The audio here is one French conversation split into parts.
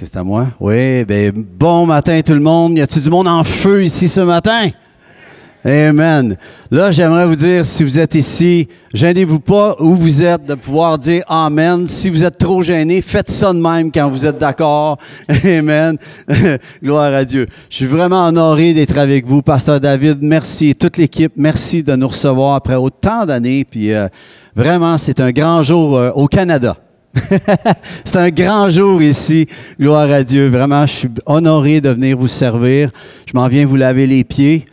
que c'est à moi? Oui, bien, bon matin tout le monde. Y a-t-il du monde en feu ici ce matin? Amen. Là, j'aimerais vous dire, si vous êtes ici, gênez-vous pas où vous êtes de pouvoir dire Amen. Si vous êtes trop gêné, faites ça de même quand vous êtes d'accord. Amen. Gloire à Dieu. Je suis vraiment honoré d'être avec vous, Pasteur David. Merci. Toute l'équipe, merci de nous recevoir après autant d'années. Puis vraiment, c'est un grand jour au Canada. C'est un grand jour ici, gloire à Dieu. Vraiment, je suis honoré de venir vous servir. Je m'en viens vous laver les pieds.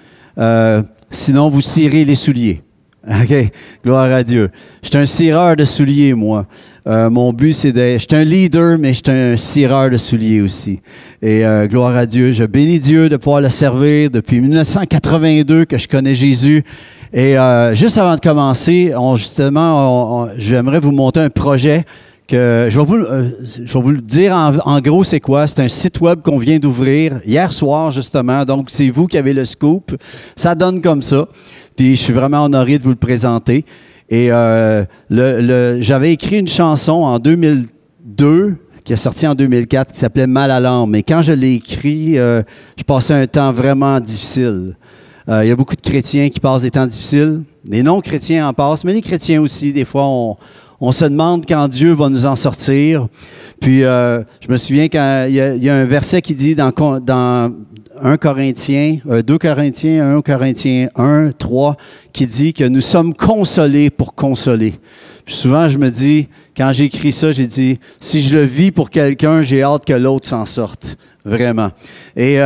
Sinon, vous cirez les souliers. OK? Gloire à Dieu. Je suis un cireur de souliers, moi. Mon but, c'est de... Je suis un leader, mais je suis un cireur de souliers aussi. Et gloire à Dieu. Je bénis Dieu de pouvoir le servir depuis 1982 que je connais Jésus. Et juste avant de commencer, j'aimerais vous montrer un projet que je vais vous le dire en gros, c'est quoi? C'est un site web qu'on vient d'ouvrir hier soir, justement. Donc, c'est vous qui avez le scoop. Ça donne comme ça. Puis, je suis vraiment honoré de vous le présenter. Et j'avais écrit une chanson en 2002 qui est sortie en 2004 qui s'appelait « Mal à l'âme ». Mais quand je l'ai écrit, je passais un temps vraiment difficile. Il y a beaucoup de chrétiens qui passent des temps difficiles. Les non-chrétiens en passent, mais les chrétiens aussi, des fois, on se demande quand Dieu va nous en sortir. Puis, je me souviens qu'il y a un verset qui dit dans 2 Corinthiens 1, 3, qui dit que nous sommes consolés pour consoler. Puis souvent, je me dis, quand j'écris ça, j'ai dit, si je le vis pour quelqu'un, j'ai hâte que l'autre s'en sorte. Vraiment. Et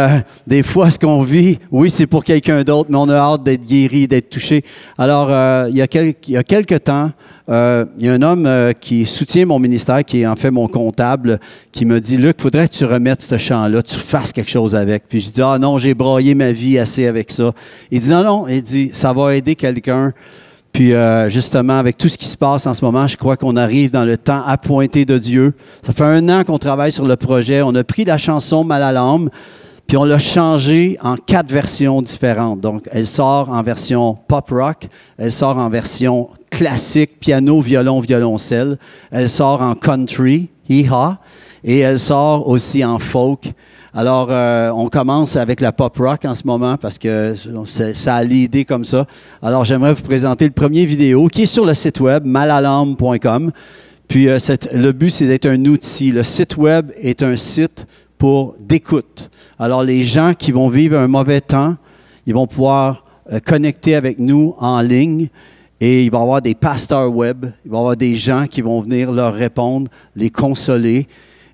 des fois, ce qu'on vit, oui, c'est pour quelqu'un d'autre, mais on a hâte d'être guéri, d'être touché. Alors, il y a quelque temps, il y a un homme qui soutient mon ministère, qui est en fait mon comptable, qui me dit « Luc, il faudrait que tu remettes ce chant-là, tu fasses quelque chose avec. » Puis je dis « Ah non, j'ai broyé ma vie assez avec ça. » Il dit « Non, il dit « Ça va aider quelqu'un. » Puis justement, avec tout ce qui se passe en ce moment, je crois qu'on arrive dans le temps appointé de Dieu. Ça fait 1 an qu'on travaille sur le projet. On a pris la chanson « Mal à l'âme », puis on l'a changée en 4 versions différentes. Donc, elle sort en version pop-rock, elle sort en version classique, piano, violon, violoncelle. Elle sort en country, hee-haw, et elle sort aussi en folk. Alors, on commence avec la pop-rock en ce moment parce que ça a l'idée comme ça. Alors, j'aimerais vous présenter le premier vidéo qui est sur le site web, malalarme.com. Puis, le but, c'est d'être un outil. Le site web est un site d'écoute. Alors, les gens qui vont vivre un mauvais temps, ils vont pouvoir connecter avec nous en ligne et il va y avoir des pasteurs web, il va y avoir des gens qui vont venir leur répondre, les consoler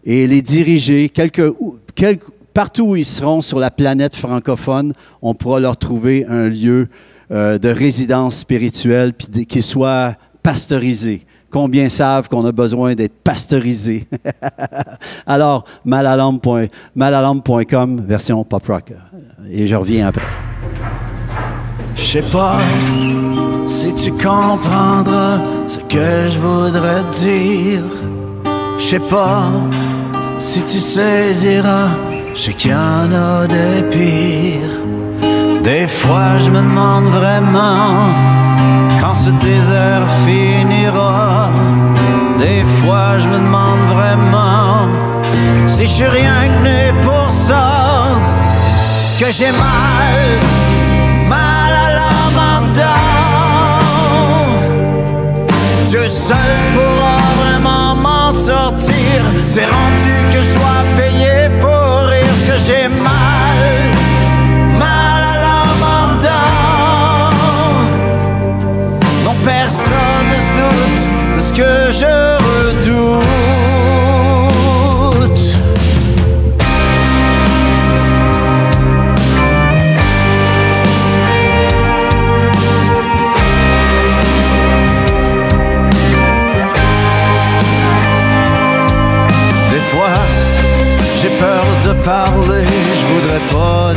et les diriger. Partout où ils seront sur la planète francophone, on pourra leur trouver un lieu de résidence spirituelle puis qui soit pasteurisé. Combien savent qu'on a besoin d'être pasteurisé? Alors, malalarme.com, version pop-rock. Et je reviens après. Je sais pas si tu comprendras ce que je voudrais te dire. Je sais pas si tu saisiras, je sais qu'il y en a des pires. Des fois, je me demande vraiment quand ce désert finira. Des fois, je me demande vraiment si je suis rien que né pour ça. Est-ce que j'ai mal à l'âme en dedans? Dieu seul pourra vraiment m'en sortir. C'est rendu que je dois payer pour rire. Est-ce que j'ai mal à l'âme en dedans? Non, personne ne se doute de ce que je redoute. Des fois, j'ai peur de parler, je voudrais pas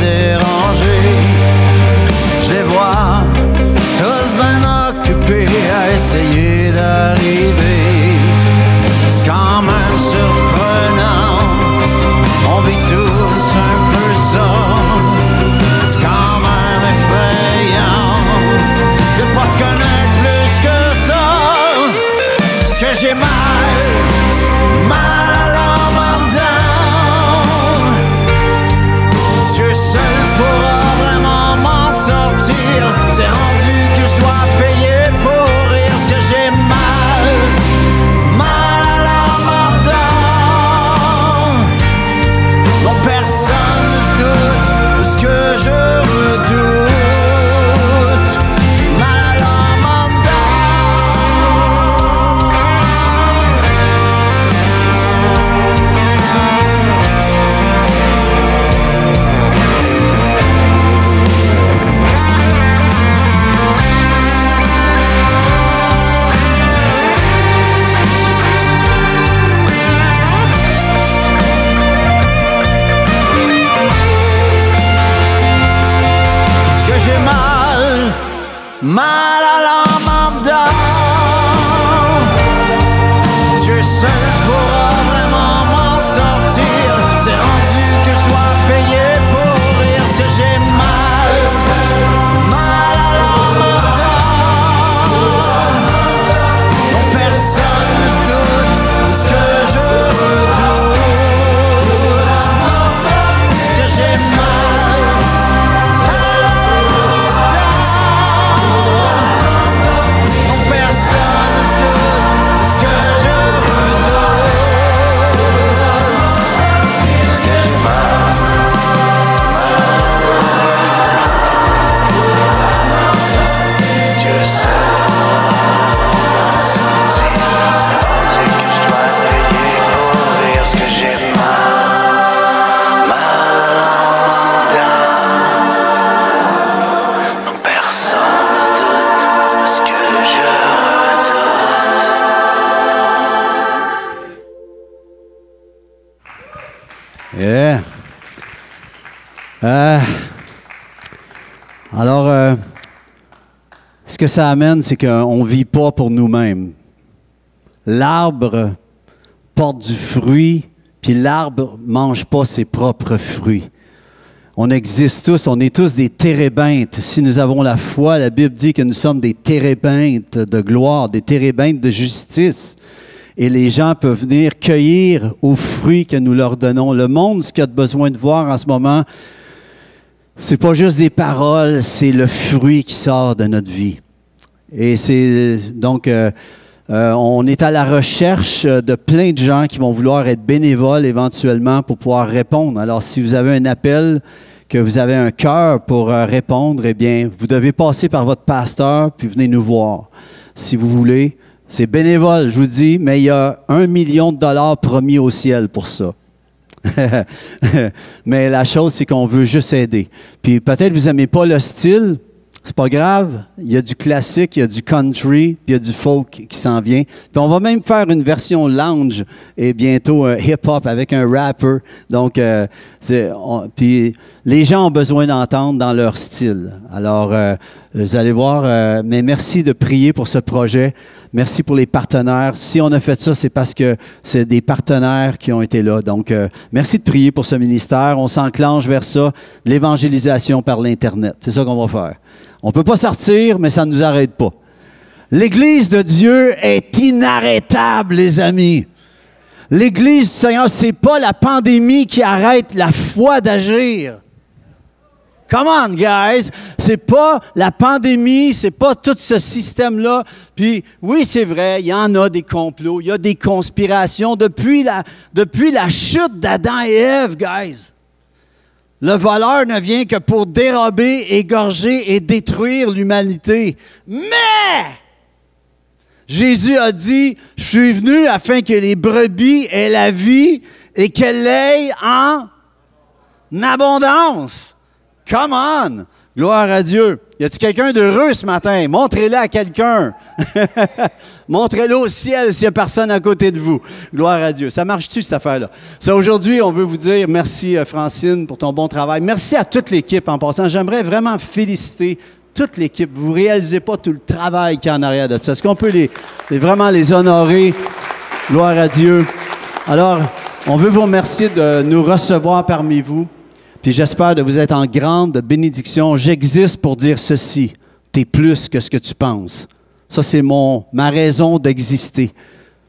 j'ai mal, mal à l'âme en dedans. Dieu seul pourra vraiment m'en sortir. C'est rendu que je dois payer pour rire. Ce que j'ai mal, mal à l'âme en dedans. Non, personne ne se doute de ce que je redoute. Ce que j'ai mal, mal à l'âme en dedans. Non, personne ne se doute de ce que je redoute. Ce que j'ai mal, Dieu seul sortir. C'est rendu que je dois payer pour rire. Ce que j'ai mal, mal à l'âme en dedans. Non, personne ne se doute de ce que je redoute. Yeah. Alors, ce que ça amène, c'est qu'on ne vit pas pour nous-mêmes. L'arbre porte du fruit, puis l'arbre ne mange pas ses propres fruits. On existe tous, on est tous des térébintes. Si nous avons la foi, la Bible dit que nous sommes des térébintes de gloire, des térébintes de justice. Et les gens peuvent venir cueillir aux fruits que nous leur donnons. Le monde, ce qu'il a besoin de voir en ce moment, c'est pas juste des paroles, c'est le fruit qui sort de notre vie. Et c'est donc, on est à la recherche de plein de gens qui vont vouloir être bénévoles éventuellement pour pouvoir répondre. Alors, si vous avez un appel, que vous avez un cœur pour répondre, eh bien, vous devez passer par votre pasteur puis venez nous voir. Si vous voulez, c'est bénévole, je vous dis, mais il y a 1 million de dollars promis au ciel pour ça. Mais la chose, c'est qu'on veut juste aider. Puis peut-être vous n'aimez pas le style, c'est pas grave. Il y a du classique, il y a du country, puis il y a du folk qui s'en vient. Puis on va même faire une version lounge et bientôt un hip-hop avec un rapper. Donc, puis les gens ont besoin d'entendre dans leur style. Alors, vous allez voir, mais merci de prier pour ce projet. Merci pour les partenaires. Si on a fait ça, c'est parce que c'est des partenaires qui ont été là. Donc, merci de prier pour ce ministère. On s'enclenche vers ça, l'évangélisation par l'Internet. C'est ça qu'on va faire. On ne peut pas sortir, mais ça ne nous arrête pas. L'Église de Dieu est inarrêtable, les amis. L'Église du Seigneur, ce n'est pas la pandémie qui arrête la foi d'agir. Come on, guys! C'est pas la pandémie, c'est pas tout ce système-là. Puis, oui, c'est vrai, il y en a des complots, il y a des conspirations depuis la chute d'Adam et Ève, guys. Le voleur ne vient que pour dérober, égorger et détruire l'humanité. Mais Jésus a dit, « Je suis venu afin que les brebis aient la vie et qu'elles l'aient en abondance. » Come on! Gloire à Dieu. Y a-t-il quelqu'un d'heureux ce matin? Montrez-le à quelqu'un. Montrez-le au ciel s'il n'y a personne à côté de vous. Gloire à Dieu. Ça marche-tu, cette affaire-là? Ça, aujourd'hui, on veut vous dire merci, Francine, pour ton bon travail. Merci à toute l'équipe en passant. J'aimerais vraiment féliciter toute l'équipe. Vous ne réalisez pas tout le travail qu'il y a en arrière de ça. Est-ce qu'on peut vraiment les honorer? Gloire à Dieu. Alors, on veut vous remercier de nous recevoir parmi vous. Puis j'espère de vous être en grande bénédiction. J'existe pour dire ceci. Tu es plus que ce que tu penses. Ça, c'est ma raison d'exister.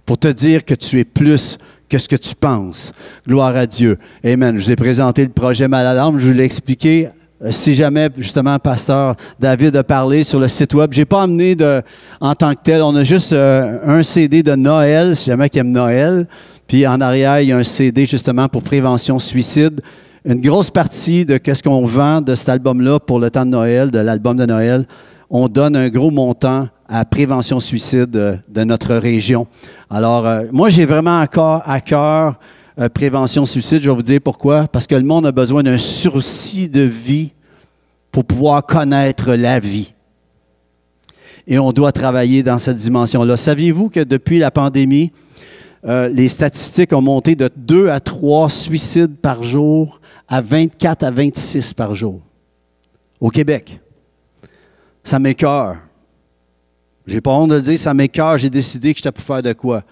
Pour te dire que tu es plus que ce que tu penses. Gloire à Dieu. Amen. Je vous ai présenté le projet Mal à l'âme. Je vous l'ai expliqué. Si jamais, justement, Pasteur David a parlé sur le site web, je n'ai pas amené en tant que tel. On a juste un CD de Noël, si jamais qui aime Noël. Puis en arrière, il y a un CD justement pour prévention suicide. Une grosse partie de ce qu'on vend de cet album-là pour le temps de Noël, de l'album de Noël, on donne un gros montant à prévention suicide de notre région. Alors, moi, j'ai vraiment encore à cœur prévention suicide. Je vais vous dire pourquoi. Parce que le monde a besoin d'un sursis de vie pour pouvoir connaître la vie. Et on doit travailler dans cette dimension-là. Saviez-vous que depuis la pandémie, les statistiques ont monté de 2 à 3 suicides par jour à 24 à 26 par jour au Québec. Ça m'écoeure. J'ai pas honte de le dire, ça m'écoeure. J'ai décidé que j'étais pour faire de quoi.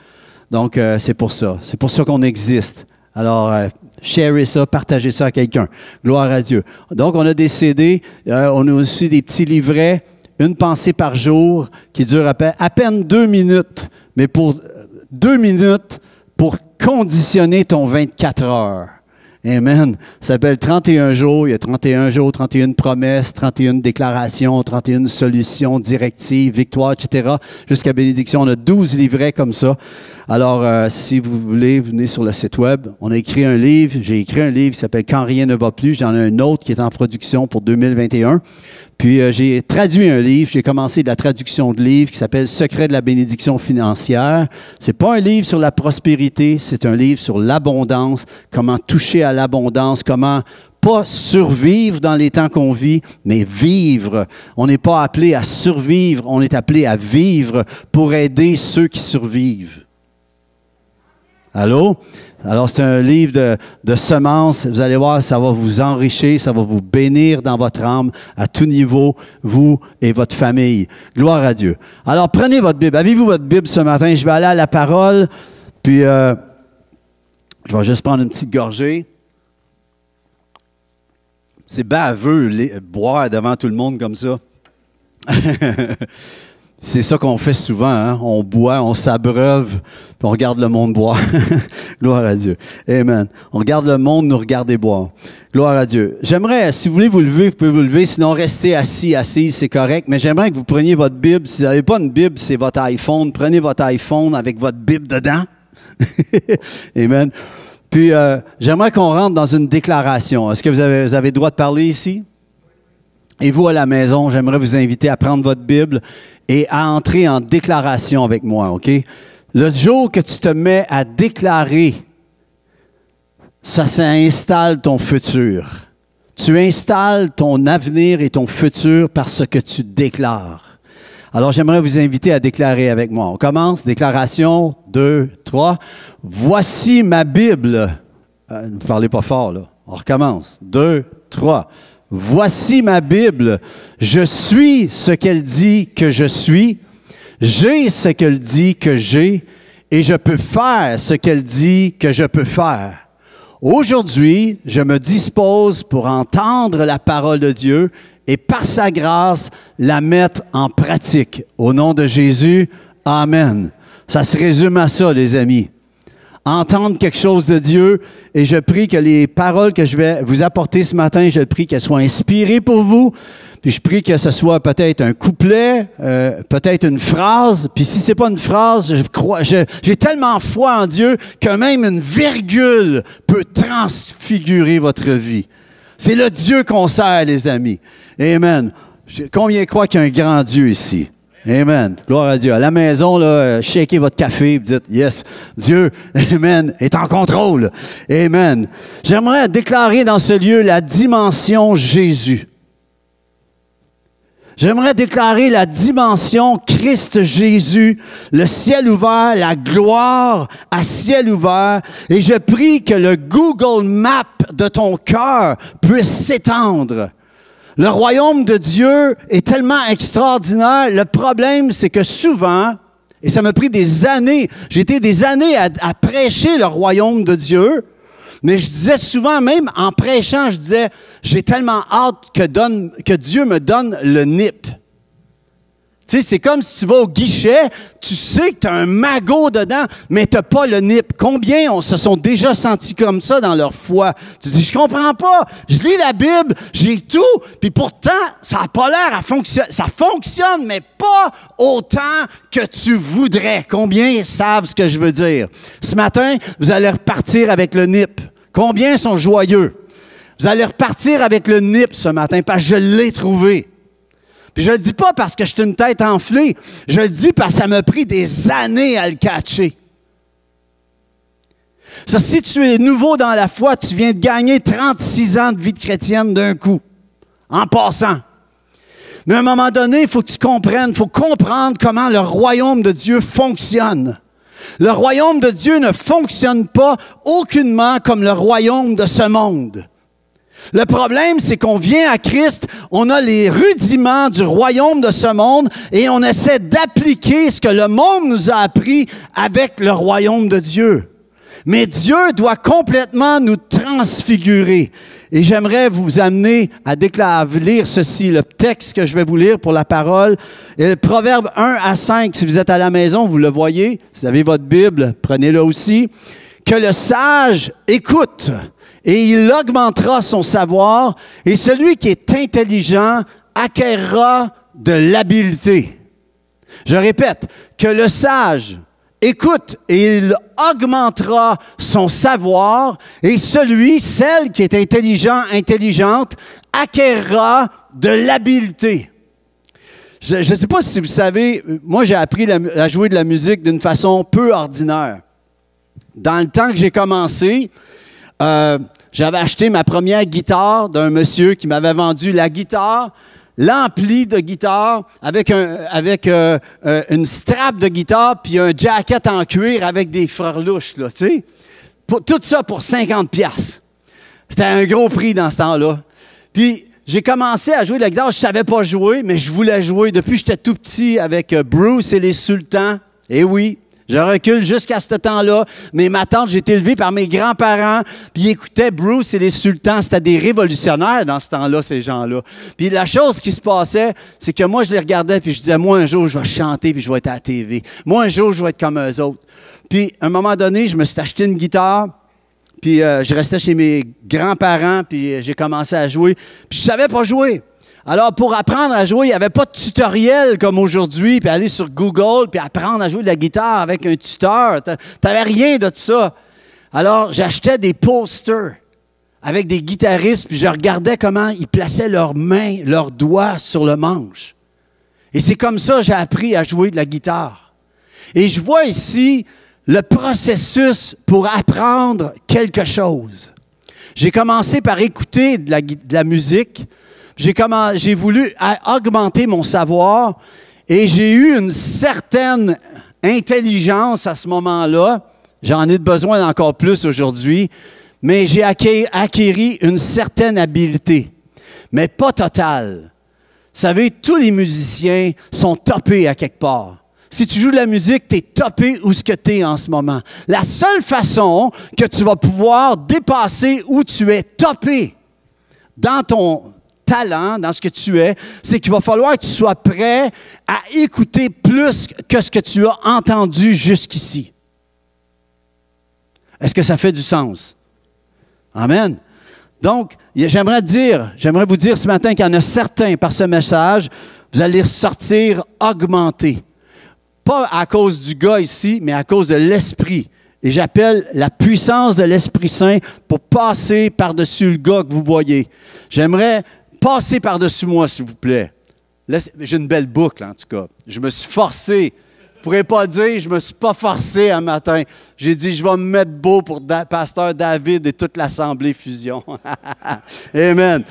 Donc, c'est pour ça. C'est pour ça qu'on existe. Alors, sharez ça, partagez ça à quelqu'un. Gloire à Dieu. Donc, on a des CD, on a aussi des petits livrets, une pensée par jour qui dure à peine 2 minutes, mais pour 2 minutes pour conditionner ton 24 heures. Amen. Ça s'appelle 31 jours. Il y a 31 jours, 31 promesses, 31 déclarations, 31 solutions, directives, victoires, etc. Jusqu'à bénédiction. On a 12 livrets comme ça. Alors, si vous voulez, venez sur le site web. On a écrit un livre. J'ai écrit un livre qui s'appelle « Quand rien ne va plus ». J'en ai un autre qui est en production pour 2021. Puis, j'ai traduit un livre. J'ai commencé de la traduction de livre qui s'appelle « Secret de la bénédiction financière ». C'est pas un livre sur la prospérité, c'est un livre sur l'abondance, comment toucher à l'abondance, comment pas survivre dans les temps qu'on vit, mais vivre. On n'est pas appelé à survivre, on est appelé à vivre pour aider ceux qui survivent. Allô? Alors, c'est un livre de semences. Vous allez voir, ça va vous enrichir, ça va vous bénir dans votre âme à tout niveau, vous et votre famille. Gloire à Dieu. Alors, prenez votre Bible. Avez-vous votre Bible ce matin? Je vais aller à la parole, puis je vais juste prendre une petite gorgée. C'est baveux, boire devant tout le monde comme ça. C'est ça qu'on fait souvent, hein? On boit, on s'abreuve, puis on regarde le monde boire. Gloire à Dieu. Amen. On regarde le monde nous regarder boire. Gloire à Dieu. J'aimerais, si vous voulez vous lever, vous pouvez vous lever, sinon restez assis, assise, c'est correct, mais j'aimerais que vous preniez votre Bible. Si vous n'avez pas une Bible, c'est votre iPhone. Prenez votre iPhone avec votre Bible dedans. Amen. Puis, j'aimerais qu'on rentre dans une déclaration. Est-ce que vous avez le droit de parler ici? Et vous, à la maison, j'aimerais vous inviter à prendre votre Bible et à entrer en déclaration avec moi, OK? Le jour que tu te mets à déclarer, ça installe ton futur. Tu installes ton avenir et ton futur par ce que tu déclares. Alors, j'aimerais vous inviter à déclarer avec moi. On commence. Déclaration, 2, 3. Voici ma Bible. Ne parlez pas fort, là. On recommence. 2, 3. Voici ma Bible. Je suis ce qu'elle dit que je suis. J'ai ce qu'elle dit que j'ai. Et je peux faire ce qu'elle dit que je peux faire. Aujourd'hui, je me dispose pour entendre la parole de Dieu et par sa grâce, la mettre en pratique. Au nom de Jésus, Amen. Ça se résume à ça, les amis. Entendre quelque chose de Dieu, et je prie que les paroles que je vais vous apporter ce matin, je prie qu'elles soient inspirées pour vous, puis je prie que ce soit peut-être un couplet, peut-être une phrase, puis si c'est pas une phrase, j'ai tellement foi en Dieu que même une virgule peut transfigurer votre vie. C'est le Dieu qu'on sert, les amis. Amen. Combien croient qu'il y a un grand Dieu ici? Amen. Gloire à Dieu. À la maison, là, shakez votre café et dites, yes, Dieu, amen, est en contrôle. Amen. J'aimerais déclarer dans ce lieu la dimension Jésus. J'aimerais déclarer la dimension Christ Jésus, le ciel ouvert, la gloire à ciel ouvert. Et je prie que le Google Map de ton cœur puisse s'étendre. Le royaume de Dieu est tellement extraordinaire. Le problème, c'est que souvent, et ça m'a pris des années, j'ai été des années à prêcher le royaume de Dieu, mais je disais souvent, même en prêchant, je disais, j'ai tellement hâte que Dieu me donne le NIP. Tu sais, c'est comme si tu vas au guichet, tu sais que tu as un magot dedans, mais tu n'as pas le NIP. Combien se sont déjà sentis comme ça dans leur foi? Tu dis, je comprends pas, je lis la Bible, j'ai tout, puis pourtant, ça n'a pas l'air à fonctionner. Ça fonctionne, mais pas autant que tu voudrais. Combien savent ce que je veux dire? Ce matin, vous allez repartir avec le NIP. Combien sont joyeux? Vous allez repartir avec le NIP ce matin, parce que je l'ai trouvé. Puis je le dis pas parce que je suis une tête enflée. Je le dis parce que ça m'a pris des années à le catcher. Ça, si tu es nouveau dans la foi, tu viens de gagner 36 ans de vie de chrétienne d'un coup, en passant. Mais à un moment donné, il faut que tu comprennes, il faut comprendre comment le royaume de Dieu fonctionne. Le royaume de Dieu ne fonctionne pas aucunement comme le royaume de ce monde. Le problème, c'est qu'on vient à Christ, on a les rudiments du royaume de ce monde et on essaie d'appliquer ce que le monde nous a appris avec le royaume de Dieu. Mais Dieu doit complètement nous transfigurer. Et j'aimerais vous amener à lire ceci, le texte que je vais vous lire pour la parole. Et le Proverbe 1-5, si vous êtes à la maison, vous le voyez. Si vous avez votre Bible, prenez-le aussi. Que le sage écoute et il augmentera son savoir, et celui qui est intelligent acquérera de l'habileté. Je répète, que le sage écoute et il augmentera son savoir, et celle qui est intelligente, acquérera de l'habileté. Je ne sais pas si vous savez, moi j'ai appris à jouer de la musique d'une façon peu ordinaire. Dans le temps que j'ai commencé, j'avais acheté ma première guitare d'un monsieur qui m'avait vendu la guitare, l'ampli de guitare avec une strap de guitare puis un jacket en cuir avec des freluches, là, tu sais. Tout ça pour 50$. C'était un gros prix dans ce temps-là. Puis j'ai commencé à jouer de la guitare. Je ne savais pas jouer, mais je voulais jouer. Depuis que j'étais tout petit avec Bruce et les Sultans. Eh oui. Je recule jusqu'à ce temps-là. Mais ma tante, j'ai été élevé par mes grands-parents, puis ils écoutaient Bruce et les Sultans. C'était des révolutionnaires dans ce temps-là, ces gens-là. Puis la chose qui se passait, c'est que moi, je les regardais, puis je disais, moi, un jour, je vais chanter, puis je vais être à la TV. Moi, un jour, je vais être comme eux autres. Puis, à un moment donné, je me suis acheté une guitare, puis je restais chez mes grands-parents, puis j'ai commencé à jouer. Puis je savais pas jouer. Alors, pour apprendre à jouer, il n'y avait pas de tutoriel comme aujourd'hui, puis aller sur Google, puis apprendre à jouer de la guitare avec un tuteur. Tu n'avais rien de ça. Alors, j'achetais des posters avec des guitaristes, puis je regardais comment ils plaçaient leurs mains, leurs doigts sur le manche. Et c'est comme ça que j'ai appris à jouer de la guitare. Et je vois ici le processus pour apprendre quelque chose. J'ai commencé par écouter de la musique. J'ai voulu augmenter mon savoir et j'ai eu une certaine intelligence à ce moment-là. J'en ai besoin d'encore plus aujourd'hui, mais j'ai acquis une certaine habileté, mais pas totale. Vous savez, tous les musiciens sont topés à quelque part. Si tu joues de la musique, tu es topé où ce que tu es en ce moment. La seule façon que tu vas pouvoir dépasser où tu es topé dans ton talent, dans ce que tu es, c'est qu'il va falloir que tu sois prêt à écouter plus que ce que tu as entendu jusqu'ici. Est-ce que ça fait du sens? Amen. Donc, j'aimerais vous dire ce matin qu'il y en a certains par ce message, vous allez sortir augmentés. Pas à cause du gars ici, mais à cause de l'esprit. Et j'appelle la puissance de l'Esprit Saint pour passer par-dessus le gars que vous voyez. J'aimerais passer par-dessus moi, s'il vous plaît. J'ai une belle boucle, en tout cas. Je me suis forcé. Je ne pourrais pas dire, je ne me suis pas forcé un matin. J'ai dit, je vais me mettre beau pour Pasteur David et toute l'Assemblée Fusion. Amen.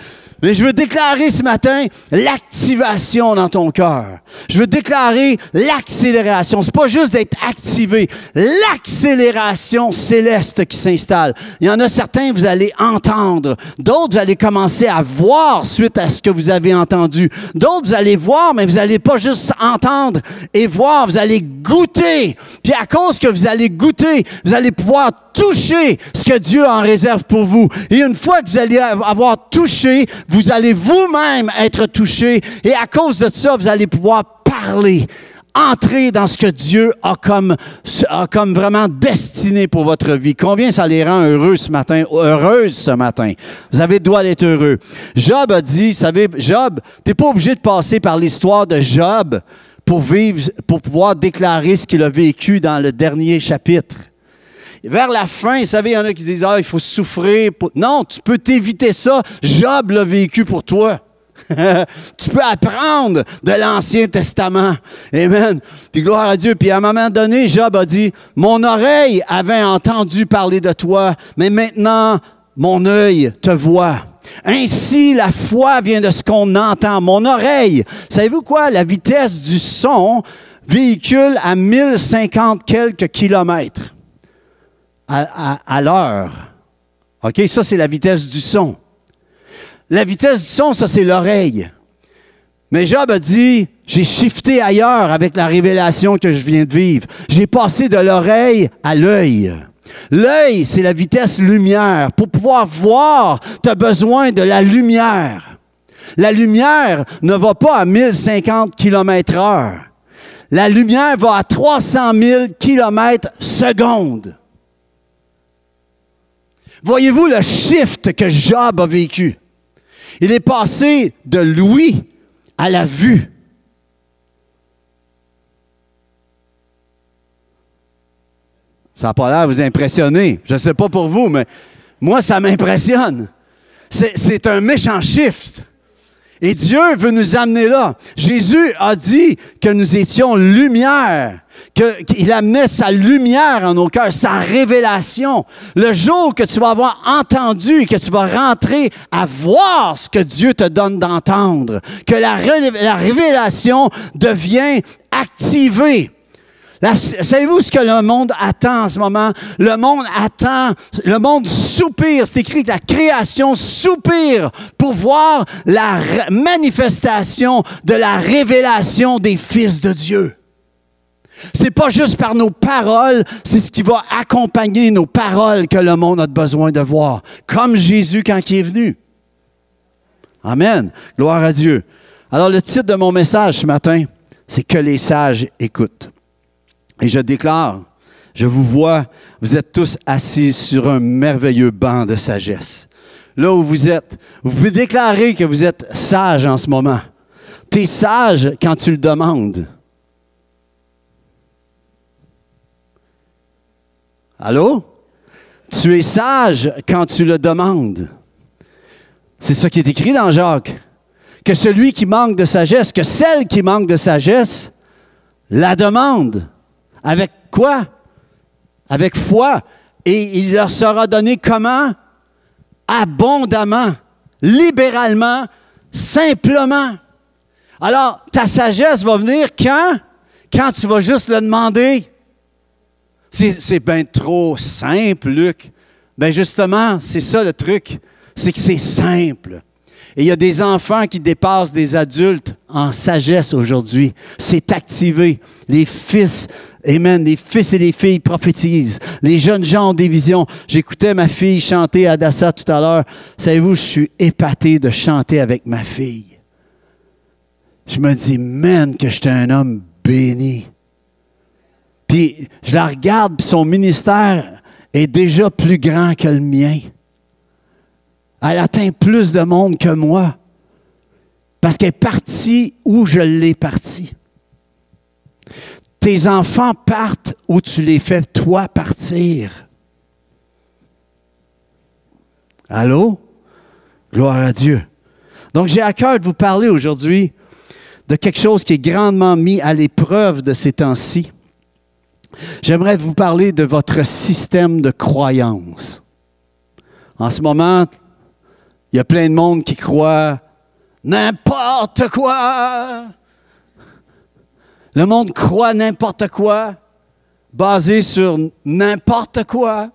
Mais je veux déclarer ce matin l'activation dans ton cœur. Je veux déclarer l'accélération. C'est pas juste d'être activé, l'accélération céleste qui s'installe. Il y en a certains, vous allez entendre. D'autres, vous allez commencer à voir suite à ce que vous avez entendu. D'autres, vous allez voir, mais vous n'allez pas juste entendre et voir, vous allez goûter. Puis à cause que vous allez goûter, vous allez pouvoir toucher ce que Dieu en réserve pour vous. Et une fois que vous allez avoir touché, vous allez vous-même être touché. Et à cause de ça, vous allez pouvoir parler, entrer dans ce que Dieu a comme vraiment destiné pour votre vie. Combien ça les rend heureux ce matin, heureuses ce matin? Vous avez le droit d'être heureux. Job a dit, vous savez, Job, tu n'es pas obligé de passer par l'histoire de Job pour pouvoir déclarer ce qu'il a vécu dans le dernier chapitre. Vers la fin, vous savez, il y en a qui disent « Ah, il faut souffrir. » Non, tu peux t'éviter ça. Job l'a vécu pour toi. Tu peux apprendre de l'Ancien Testament. Amen. Puis gloire à Dieu. Puis à un moment donné, Job a dit « Mon oreille avait entendu parler de toi, mais maintenant, mon œil te voit. » Ainsi, la foi vient de ce qu'on entend. Mon oreille, savez-vous quoi? La vitesse du son véhicule à 1050 quelques kilomètres à l'heure. OK? Ça, c'est la vitesse du son. la vitesse du son, ça, c'est l'oreille. Mais Job a dit, j'ai shifté ailleurs avec la révélation que je viens de vivre. J'ai passé de l'oreille à l'œil. L'œil, c'est la vitesse lumière. Pour pouvoir voir, tu as besoin de la lumière. La lumière ne va pas à 1050 km/h. La lumière va à 300 000 km/s. Voyez-vous le shift que Job a vécu? Il est passé de l'ouïe à la vue. Ça n'a pas l'air de vous impressionner. Je ne sais pas pour vous, mais moi, ça m'impressionne. C'est un méchant shift. Et Dieu veut nous amener là. Jésus a dit que nous étions lumière, qu'il amenait sa lumière en nos cœurs, sa révélation. Le jour que tu vas avoir entendu, que tu vas rentrer à voir ce que Dieu te donne d'entendre, que la révélation devient activée. Savez-vous ce que le monde attend en ce moment? Le monde attend, le monde soupire. C'est écrit que la création soupire pour voir la manifestation de la révélation des fils de Dieu. C'est pas juste par nos paroles, c'est ce qui va accompagner nos paroles que le monde a besoin de voir. Comme Jésus quand il est venu. Amen. Gloire à Dieu. Alors, le titre de mon message ce matin, c'est « Que les sages écoutent ». Et je déclare, je vous vois, vous êtes tous assis sur un merveilleux banc de sagesse. Là où vous êtes, vous pouvez déclarer que vous êtes sage en ce moment. Tu es sage quand tu le demandes. Allô? Tu es sage quand tu le demandes. C'est ça qui est écrit dans Jacques. Que celui qui manque de sagesse, que celle qui manque de sagesse, la demande. Avec quoi? Avec foi. Et il leur sera donné comment? Abondamment, libéralement, simplement. Alors, ta sagesse va venir quand? Quand tu vas juste le demander. C'est bien trop simple, Luc. Bien justement, c'est ça le truc. C'est que c'est simple. Et il y a des enfants qui dépassent des adultes en sagesse aujourd'hui. C'est activé. Les fils, amen, les fils et les filles prophétisent. Les jeunes gens ont des visions. J'écoutais ma fille chanter à Adassa tout à l'heure. Savez-vous, je suis épaté de chanter avec ma fille. Je me dis, man, que j'étais un homme béni. Puis je la regarde, puis son ministère est déjà plus grand que le mien. Elle atteint plus de monde que moi. Parce qu'elle est partie où je l'ai partie. Tes enfants partent où tu les fais, toi, partir. Allô? Gloire à Dieu. Donc, j'ai à cœur de vous parler aujourd'hui de quelque chose qui est grandement mis à l'épreuve de ces temps-ci. J'aimerais vous parler de votre système de croyance. En ce moment, il y a plein de monde qui croit n'importe quoi. Le monde croit n'importe quoi, basé sur n'importe quoi.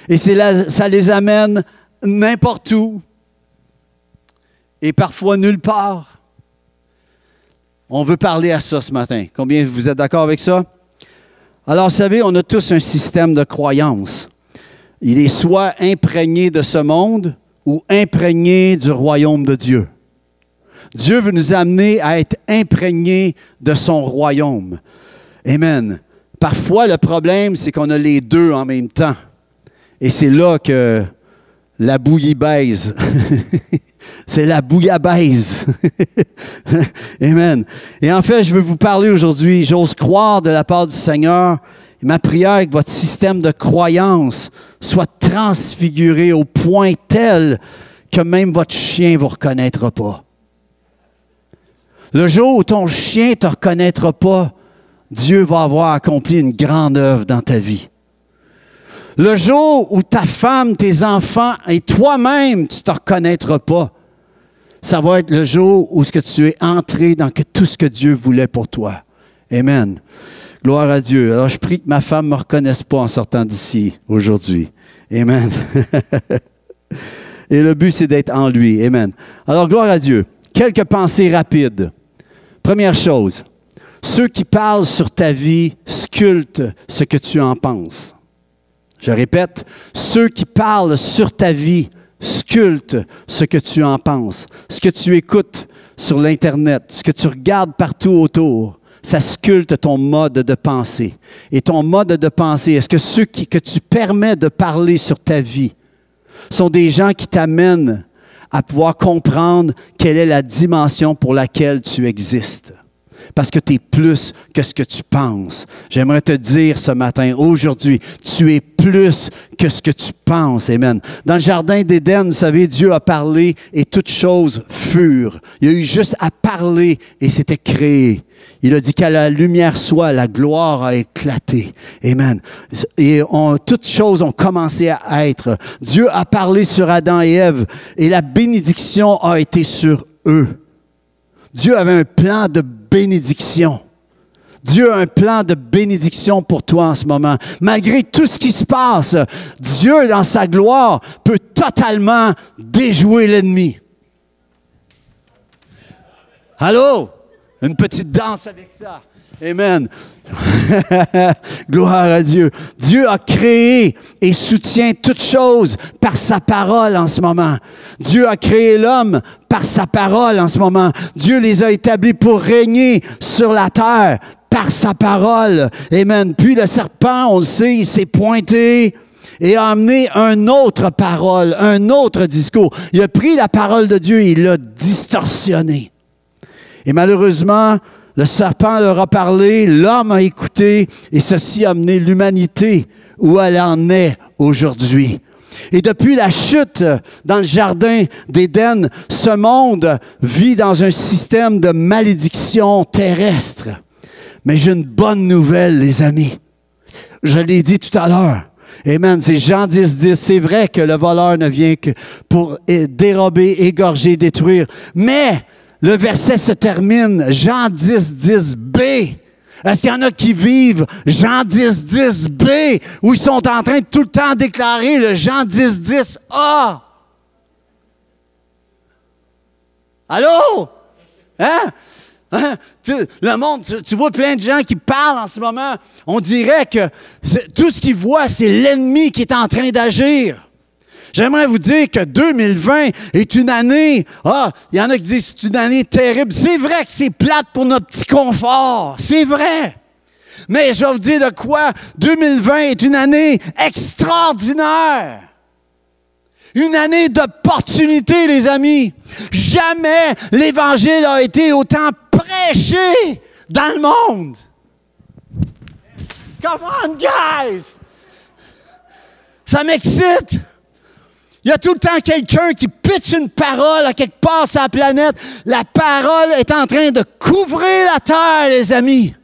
Et ça les amène n'importe où. Et parfois nulle part. On veut parler à ça ce matin. Combien vous êtes d'accord avec ça? Alors, vous savez, on a tous un système de croyance. Il est soit imprégné de ce monde ou imprégné du royaume de Dieu. Dieu veut nous amener à être imprégnés de son royaume. Amen. Parfois, le problème, c'est qu'on a les deux en même temps. Et c'est là que la bouillie baise. C'est la bouillabaisse. Amen. Et en fait, je veux vous parler aujourd'hui, j'ose croire de la part du Seigneur, ma prière est que votre système de croyance soit transfiguré au point tel que même votre chien ne vous reconnaîtra pas. Le jour où ton chien ne te reconnaîtra pas, Dieu va avoir accompli une grande œuvre dans ta vie. Le jour où ta femme, tes enfants et toi-même, tu ne te reconnaîtras pas, ça va être le jour où tu es entré dans tout ce que Dieu voulait pour toi. Amen. Gloire à Dieu. Alors, je prie que ma femme ne me reconnaisse pas en sortant d'ici aujourd'hui. Amen. Et le but, c'est d'être en lui. Amen. Alors, gloire à Dieu. Quelques pensées rapides. Première chose, ceux qui parlent sur ta vie sculptent ce que tu en penses. Je répète, ceux qui parlent sur ta vie sculptent ce que tu en penses. Ce que tu écoutes sur l'Internet, ce que tu regardes partout autour, ça sculpte ton mode de pensée. Et ton mode de pensée, est-ce que ceux que tu permets de parler sur ta vie sont des gens qui t'amènent à pouvoir comprendre quelle est la dimension pour laquelle tu existes? Parce que tu es plus que ce que tu penses. J'aimerais te dire ce matin, aujourd'hui, tu es plus que ce que tu penses. Amen. Dans le jardin d'Éden, vous savez, Dieu a parlé et toutes choses furent. Il y a eu juste à parler et c'était créé. Il a dit qu'à la lumière soit, la gloire a éclaté. Amen. Et toutes choses ont commencé à être. Dieu a parlé sur Adam et Ève et la bénédiction a été sur eux. Dieu avait un plan de bénédiction. Dieu a un plan de bénédiction pour toi en ce moment. Malgré tout ce qui se passe, Dieu, dans sa gloire, peut totalement déjouer l'ennemi. Allô? Une petite danse avec ça. Amen. Gloire à Dieu. Dieu a créé et soutient toutes choses par sa parole en ce moment. Dieu a créé l'homme par sa parole en ce moment. Dieu les a établis pour régner sur la terre par sa parole. Amen. Puis le serpent, on le sait, il s'est pointé et a amené une autre parole, un autre discours. Il a pris la parole de Dieu et il l'a distorsionnée. Et malheureusement, le serpent leur a parlé, l'homme a écouté, et ceci a amené l'humanité où elle en est aujourd'hui. Et depuis la chute dans le jardin d'Éden, ce monde vit dans un système de malédiction terrestre. Mais j'ai une bonne nouvelle, les amis. Je l'ai dit tout à l'heure. Amen. C'est Jean 10:10. C'est vrai que le voleur ne vient que pour dérober, égorger, détruire. Mais le verset se termine, Jean 10:10b. Est-ce qu'il y en a qui vivent Jean 10:10b, où ils sont en train de tout le temps déclarer le Jean 10:10a? Allô? Hein? Le monde, tu vois plein de gens qui parlent en ce moment. On dirait que tout ce qu'ils voient, c'est l'ennemi qui est en train d'agir. J'aimerais vous dire que 2020 est une année, il y en a qui disent que c'est une année terrible. C'est vrai que c'est plate pour notre petit confort. C'est vrai. Mais je vais vous dire de quoi? 2020 est une année extraordinaire. Une année d'opportunité, les amis. Jamais l'Évangile a été autant prêché dans le monde. Come on, guys! Ça m'excite. Il y a tout le temps quelqu'un qui pitche une parole à quelque part sur la planète. La parole est en train de couvrir la terre, les amis.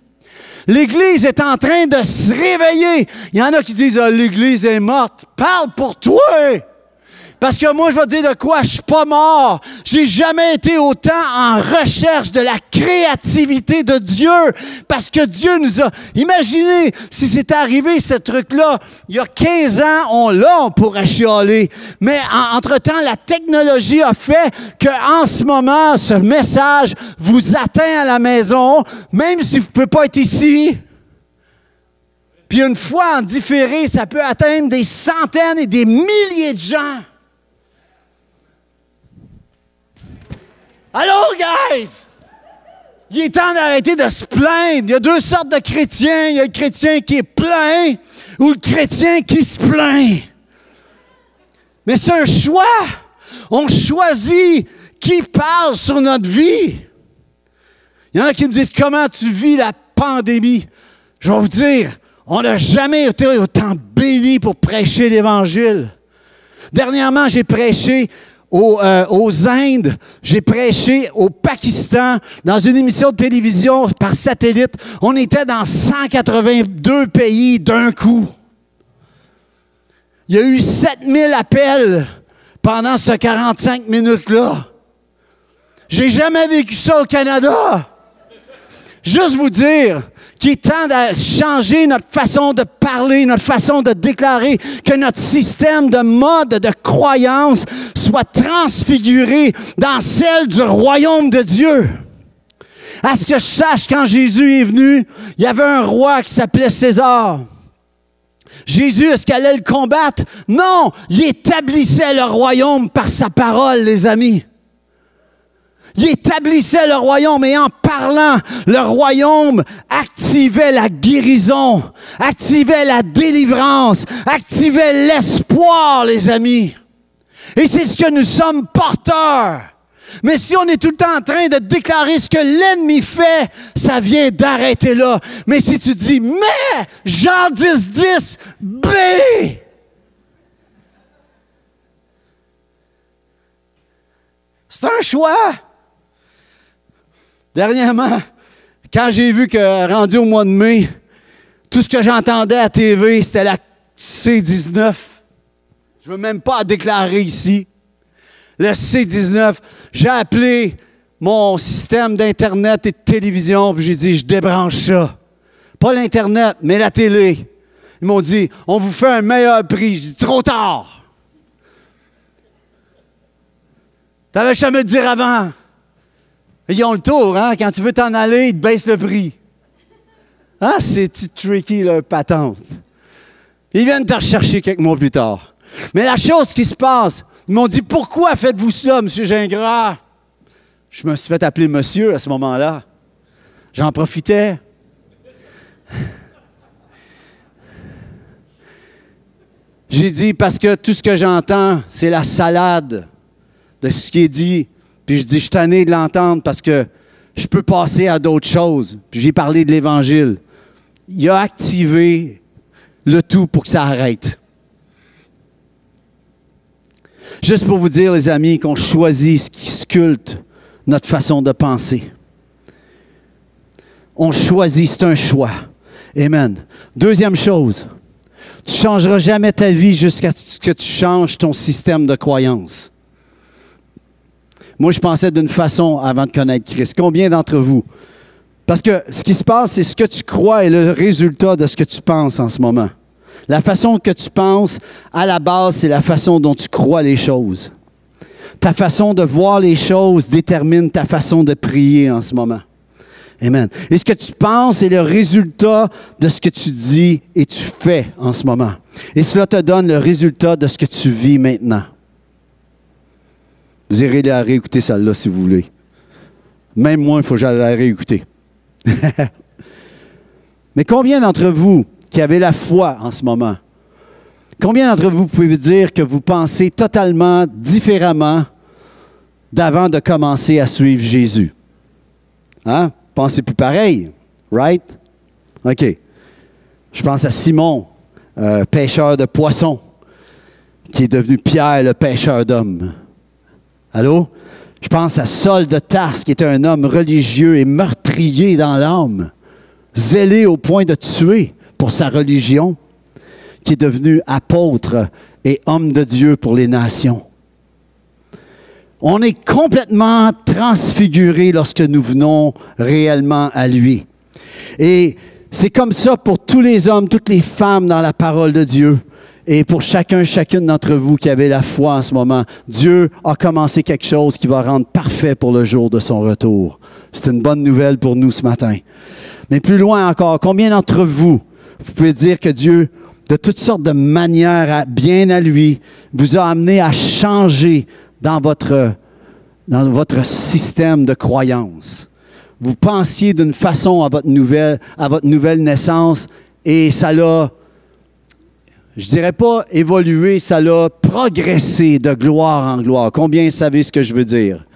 L'Église est en train de se réveiller. Il y en a qui disent « l'Église est morte ». Parle pour toi! Parce que moi, je vais te dire de quoi, je suis pas mort. J'ai jamais été autant en recherche de la créativité de Dieu. Parce que Dieu nous a... Imaginez si c'était arrivé, ce truc-là, il y a 15 ans, on pourrait chialer. Mais entre-temps, la technologie a fait qu'en ce moment, ce message vous atteint à la maison, même si vous ne pouvez pas être ici. Puis une fois en différé, ça peut atteindre des centaines et des milliers de gens. Allô, guys? Il est temps d'arrêter de se plaindre. Il y a deux sortes de chrétiens. Il y a le chrétien qui est plein ou le chrétien qui se plaint. Mais c'est un choix. On choisit qui parle sur notre vie. Il y en a qui me disent, comment tu vis la pandémie? Je vais vous dire, on n'a jamais été autant bénis pour prêcher l'Évangile. Dernièrement, j'ai prêché aux Indes, j'ai prêché au Pakistan, dans une émission de télévision par satellite. On était dans 182 pays d'un coup. Il y a eu 7000 appels pendant ces 45 minutes-là. J'ai jamais vécu ça au Canada. Juste vous dire qu'il est temps de changer notre façon de parler, notre façon de déclarer, que notre système de mode de croyance soit transfiguré dans celle du royaume de Dieu. À ce que je sache, quand Jésus est venu, il y avait un roi qui s'appelait César. Jésus, est-ce qu'il allait le combattre? Non, il établissait le royaume par sa parole, les amis. Il établissait le royaume et en parlant, le royaume activait la guérison, activait la délivrance, activait l'espoir, les amis. Et c'est ce que nous sommes porteurs. Mais si on est tout le temps en train de déclarer ce que l'ennemi fait, ça vient d'arrêter là. Mais si tu dis, mais Jean 10, B, c'est un choix. Dernièrement, quand j'ai vu que, rendu au mois de mai, tout ce que j'entendais à TV, c'était la C-19. Je ne veux même pas la déclarer ici. Le C-19, j'ai appelé mon système d'Internet et de télévision, puis j'ai dit, je débranche ça. Pas l'Internet, mais la télé. Ils m'ont dit, on vous fait un meilleur prix. J'ai dit, trop tard. T'avais jamais le dire avant. Ils ont le tour, hein? Quand tu veux t'en aller, ils te baissent le prix. Ah, c'est tricky, leur patente. Ils viennent te rechercher quelques mois plus tard. Mais la chose qui se passe, ils m'ont dit, pourquoi faites-vous ça, M. Gingras? Je me suis fait appeler monsieur à ce moment-là. J'en profitais. J'ai dit, parce que tout ce que j'entends, c'est la salade de ce qui est dit. Puis je dis, je suis tanné de l'entendre parce que je peux passer à d'autres choses. Puis j'ai parlé de l'Évangile. Il a activé le tout pour que ça arrête. Juste pour vous dire, les amis, qu'on choisit ce qui sculpte notre façon de penser. On choisit, c'est un choix. Amen. Deuxième chose, tu ne changeras jamais ta vie jusqu'à ce que tu changes ton système de croyance. Moi, je pensais d'une façon avant de connaître Christ. Combien d'entre vous? Parce que ce qui se passe, c'est ce que tu crois est le résultat de ce que tu penses en ce moment. La façon que tu penses, à la base, c'est la façon dont tu crois les choses. Ta façon de voir les choses détermine ta façon de prier en ce moment. Amen. Et ce que tu penses est le résultat de ce que tu dis et tu fais en ce moment. Et cela te donne le résultat de ce que tu vis maintenant. Vous irez la réécouter celle-là si vous voulez. Même moi, il faut que j'aille la réécouter. Mais combien d'entre vous qui avez la foi en ce moment, combien d'entre vous pouvez dire que vous pensez totalement différemment d'avant de commencer à suivre Jésus? Hein? Pensez plus pareil, right? OK. Je pense à Simon, pêcheur de poissons, qui est devenu Pierre, le pêcheur d'hommes. Allô? Je pense à Saul de Tarse, qui était un homme religieux et meurtrier dans l'âme, zélé au point de tuer pour sa religion, qui est devenu apôtre et homme de Dieu pour les nations. On est complètement transfiguré lorsque nous venons réellement à lui. Et c'est comme ça pour tous les hommes, toutes les femmes dans la parole de Dieu. Et pour chacune d'entre vous qui avez la foi en ce moment, Dieu a commencé quelque chose qui va rendre parfait pour le jour de son retour. C'est une bonne nouvelle pour nous ce matin. Mais plus loin encore, combien d'entre vous pouvez dire que Dieu, de toutes sortes de manières bien à lui, vous a amené à changer dans votre système de croyance? Vous pensiez d'une façon à votre nouvelle naissance et ça l'a, je dirais pas évolué, ça l'a progressé de gloire en gloire. Combien savez ce que je veux dire?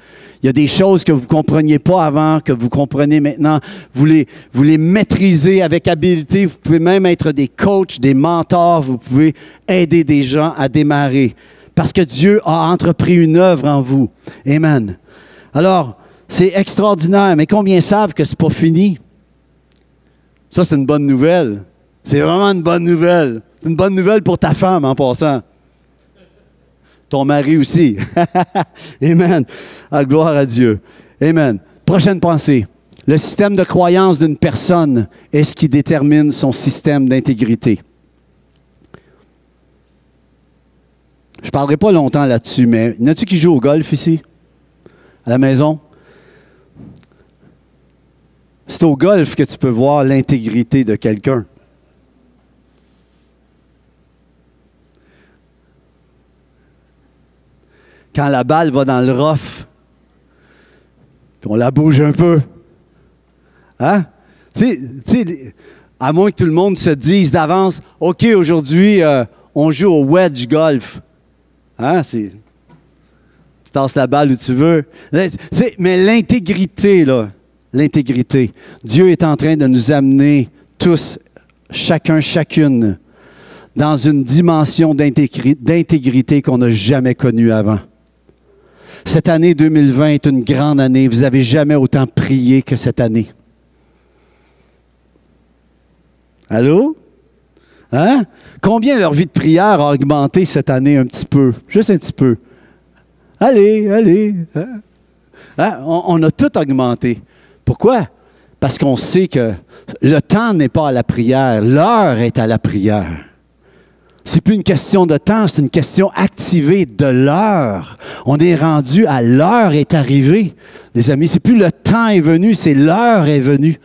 Il y a des choses que vous ne compreniez pas avant, que vous comprenez maintenant. Vous les maîtrisez avec habileté. Vous pouvez même être des coachs, des mentors. Vous pouvez aider des gens à démarrer. Parce que Dieu a entrepris une œuvre en vous. Amen. Alors, c'est extraordinaire. Mais combien savent que ce n'est pas fini? Ça, c'est une bonne nouvelle. C'est vraiment une bonne nouvelle. C'est une bonne nouvelle pour ta femme, en passant. Ton mari aussi. Amen. Ah, gloire à Dieu. Amen. Prochaine pensée. Le système de croyance d'une personne est ce qui détermine son système d'intégrité. Je ne parlerai pas longtemps là-dessus, mais y en a-tu qui jouent au golf ici? À la maison? C'est au golf que tu peux voir l'intégrité de quelqu'un. Quand la balle va dans le rough, puis on la bouge un peu. Hein? Tu sais, à moins que tout le monde se dise d'avance, OK, aujourd'hui, on joue au wedge golf. Hein? Tu tasses la balle où tu veux. Mais l'intégrité, là, l'intégrité. Dieu est en train de nous amener tous, chacun, chacune, dans une dimension d'intégrité qu'on n'a jamais connue avant. Cette année 2020 est une grande année. Vous n'avez jamais autant prié que cette année. Allô? Hein? Combien leur vie de prière a augmenté cette année un petit peu? Juste un petit peu. Allez. Hein? Hein? On a tout augmenté. Pourquoi? Parce qu'on sait que le temps n'est pas à la prière, l'heure est à la prière. C'est plus une question de temps, c'est une question activée de l'heure. On est rendu à l'heure est arrivée. Les amis, c'est plus le temps est venu, c'est l'heure est venue.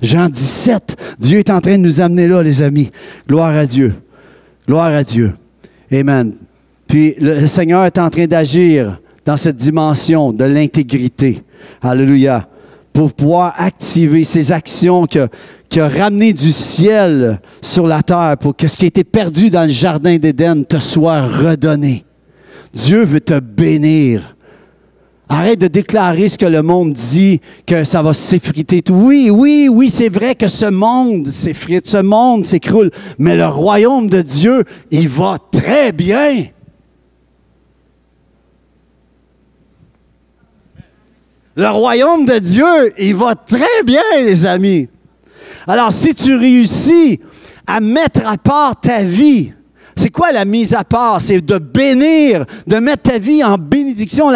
Jean 17, Dieu est en train de nous amener là, les amis. Gloire à Dieu. Gloire à Dieu. Amen. Puis le Seigneur est en train d'agir dans cette dimension de l'intégrité. Alléluia. Pour pouvoir activer ces actions qui a ramené du ciel sur la terre pour que ce qui a été perdu dans le jardin d'Éden te soit redonné. Dieu veut te bénir. Arrête de déclarer ce que le monde dit, que ça va s'effriter. Oui, c'est vrai que ce monde s'effrite, ce monde s'écroule, mais le royaume de Dieu, il va très bien. Le royaume de Dieu, il va très bien, les amis. Alors, si tu réussis à mettre à part ta vie, c'est quoi la mise à part? C'est de bénir, de mettre ta vie en bénédiction,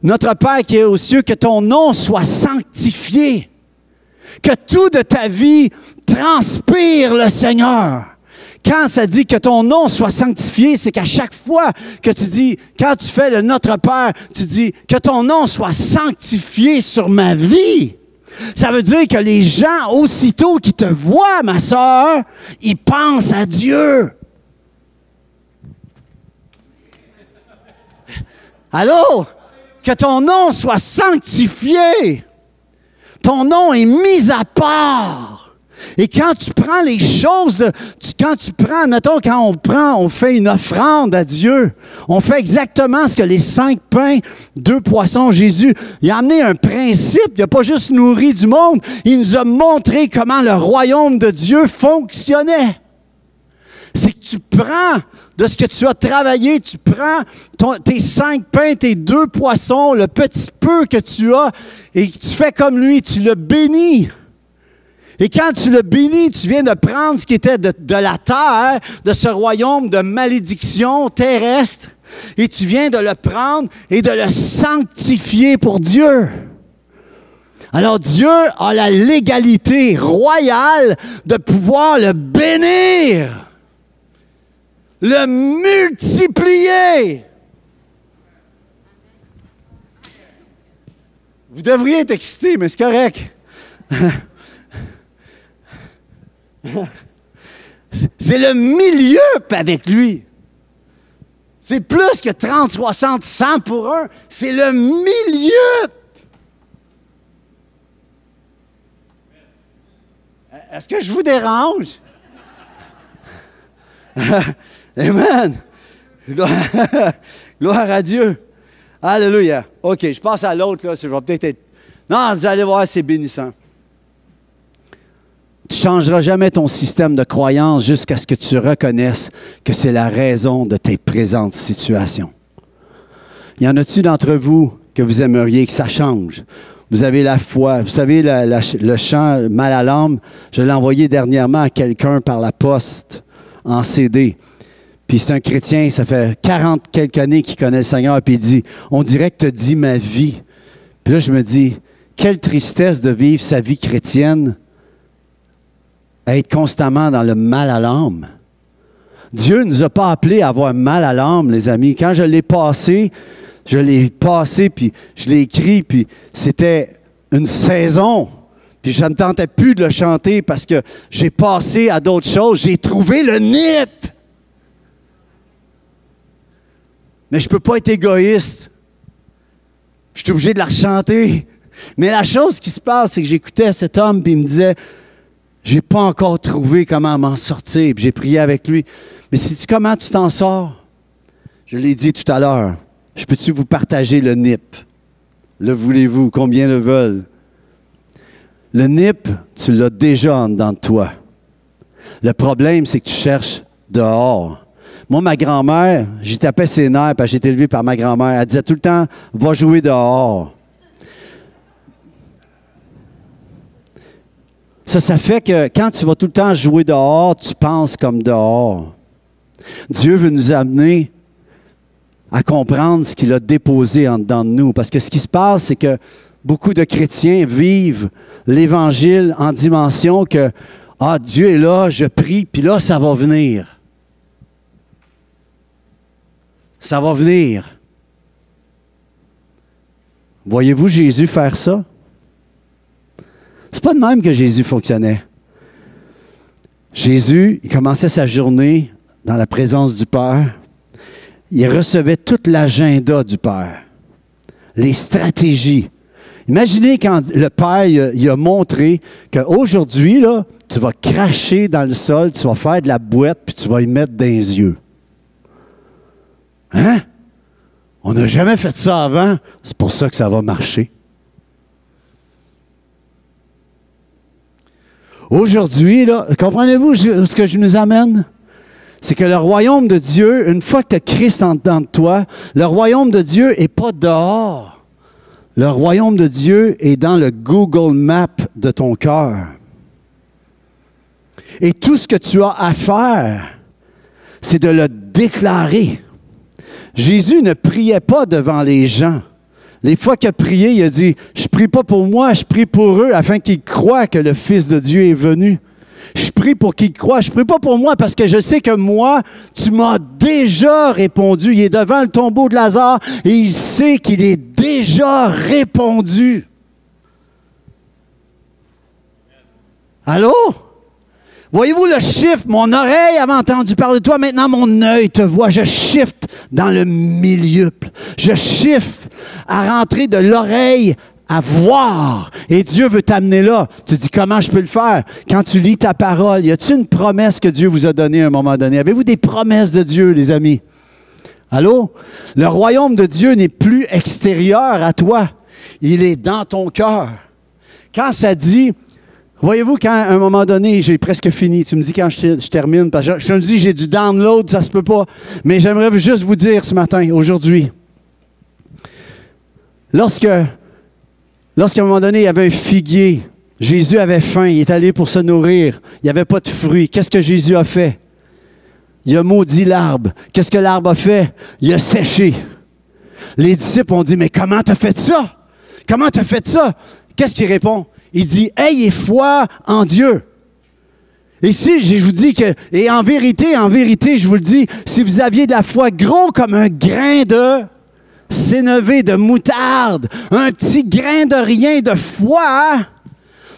notre Père qui est aux cieux, que ton nom soit sanctifié, que tout de ta vie transpire le Seigneur. Quand ça dit que ton nom soit sanctifié, c'est qu'à chaque fois que tu dis, quand tu fais le Notre Père, tu dis que ton nom soit sanctifié sur ma vie. Ça veut dire que les gens, aussitôt qu'ils te voient, ma sœur, ils pensent à Dieu. Allô? Que ton nom soit sanctifié. Ton nom est mis à part. Et quand tu prends les choses, mettons, quand on fait une offrande à Dieu, on fait exactement ce que les 5 pains, 2 poissons, Jésus, il a amené un principe, il n'a pas juste nourri du monde, il nous a montré comment le royaume de Dieu fonctionnait. C'est que tu prends de ce que tu as travaillé, tu prends tes 5 pains, tes 2 poissons, le petit peu que tu as, et tu fais comme lui, tu le bénis. Et quand tu le bénis, tu viens de prendre ce qui était de la terre, de ce royaume de malédiction terrestre, et tu viens de le prendre et de le sanctifier pour Dieu. Alors Dieu a la légalité royale de pouvoir le bénir, le multiplier. Vous devriez être excités, mais c'est correct. C'est le milieu avec lui. C'est plus que 30, 60, 100 pour un. C'est le milieu. Est-ce que je vous dérange? Amen. Gloire à Dieu. Alléluia. OK, je passe à l'autre. Là. Je vais peut-être être... Non, vous allez voir, c'est bénissant. Tu ne changeras jamais ton système de croyance jusqu'à ce que tu reconnaisses que c'est la raison de tes présentes situations. Y en a-tu d'entre vous que vous aimeriez que ça change? Vous avez la foi. Vous savez, le chant « Mal à l'âme », je l'ai envoyé dernièrement à quelqu'un par la poste en CD. Puis c'est un chrétien, ça fait 40 quelques années qu'il connaît le Seigneur, puis il dit « On dirait que tu as dit ma vie. » Puis là, je me dis... quelle tristesse de vivre sa vie chrétienne, à être constamment dans le mal à l'âme. Dieu ne nous a pas appelés à avoir mal à l'âme, les amis. Quand je l'ai passé, puis je l'ai écrit, puis c'était une saison. Puis je ne me tentais plus de le chanter parce que j'ai passé à d'autres choses. J'ai trouvé le nip. Mais je ne peux pas être égoïste. Je suis obligé de la rechanter. Mais la chose qui se passe, c'est que j'écoutais cet homme, puis il me disait, j'ai pas encore trouvé comment m'en sortir. Puis j'ai prié avec lui. Mais sais-tu comment tu t'en sors? Je l'ai dit tout à l'heure. Je peux-tu vous partager le nip? Le voulez-vous? Combien le veulent? Le nip, tu l'as déjà en dedans de toi. Le problème, c'est que tu cherches dehors. Moi, ma grand-mère, j'y tapais ses nerfs parce que j'ai été élevé par ma grand-mère. Elle disait tout le temps, va jouer dehors. Ça fait que quand tu vas tout le temps jouer dehors, tu penses comme dehors. Dieu veut nous amener à comprendre ce qu'il a déposé en dedans de nous. Parce que ce qui se passe, c'est que beaucoup de chrétiens vivent l'Évangile en dimension que « Ah, Dieu est là, je prie, puis là, ça va venir. » Ça va venir. Voyez-vous Jésus faire ça? C'est pas de même que Jésus fonctionnait. Jésus, il commençait sa journée dans la présence du Père. Il recevait tout l'agenda du Père, les stratégies. Imaginez quand le Père il a montré qu'aujourd'hui, là, tu vas cracher dans le sol, tu vas faire de la boîte, puis tu vas y mettre dans les yeux. Hein? On n'a jamais fait ça avant. C'est pour ça que ça va marcher. Aujourd'hui, là, comprenez-vous ce que je nous amène? C'est que le royaume de Dieu, une fois que tu as Christ en dedans de toi, le royaume de Dieu n'est pas dehors. Le royaume de Dieu est dans le Google Maps de ton cœur. Et tout ce que tu as à faire, c'est de le déclarer. Jésus ne priait pas devant les gens. Les fois qu'il a prié, il a dit, « Je prie pas pour moi, je prie pour eux, afin qu'ils croient que le Fils de Dieu est venu. Je prie pour qu'ils croient. Je prie pas pour moi, parce que je sais que moi, tu m'as déjà répondu. » Il est devant le tombeau de Lazare, et il sait qu'il est déjà répondu. Allô? Voyez-vous le shift? Mon oreille avait entendu parler de toi, maintenant mon œil te voit. Je shift dans le milieu. Je shift à rentrer de l'oreille à voir. Et Dieu veut t'amener là. Tu dis, comment je peux le faire? Quand tu lis ta parole, y a-t-il une promesse que Dieu vous a donnée à un moment donné? Avez-vous des promesses de Dieu, les amis? Allô? Le royaume de Dieu n'est plus extérieur à toi. Il est dans ton cœur. Quand ça dit... Voyez-vous, quand à un moment donné, j'ai presque fini, tu me dis quand je termine, parce que je te dis j'ai du download, ça se peut pas, mais j'aimerais juste vous dire ce matin, aujourd'hui, lorsqu'à un moment donné, il y avait un figuier, Jésus avait faim, il est allé pour se nourrir, il n'y avait pas de fruits, qu'est-ce que Jésus a fait? Il a maudit l'arbre. Qu'est-ce que l'arbre a fait? Il a séché. Les disciples ont dit, mais comment t'as fait ça? Comment t'as fait ça? Qu'est-ce qu'il répond? Il dit, « Ayez foi en Dieu. » Et si je vous dis que, et en vérité, je vous le dis, si vous aviez de la foi gros comme un grain de sénévé, de moutarde, un petit grain de rien de foi,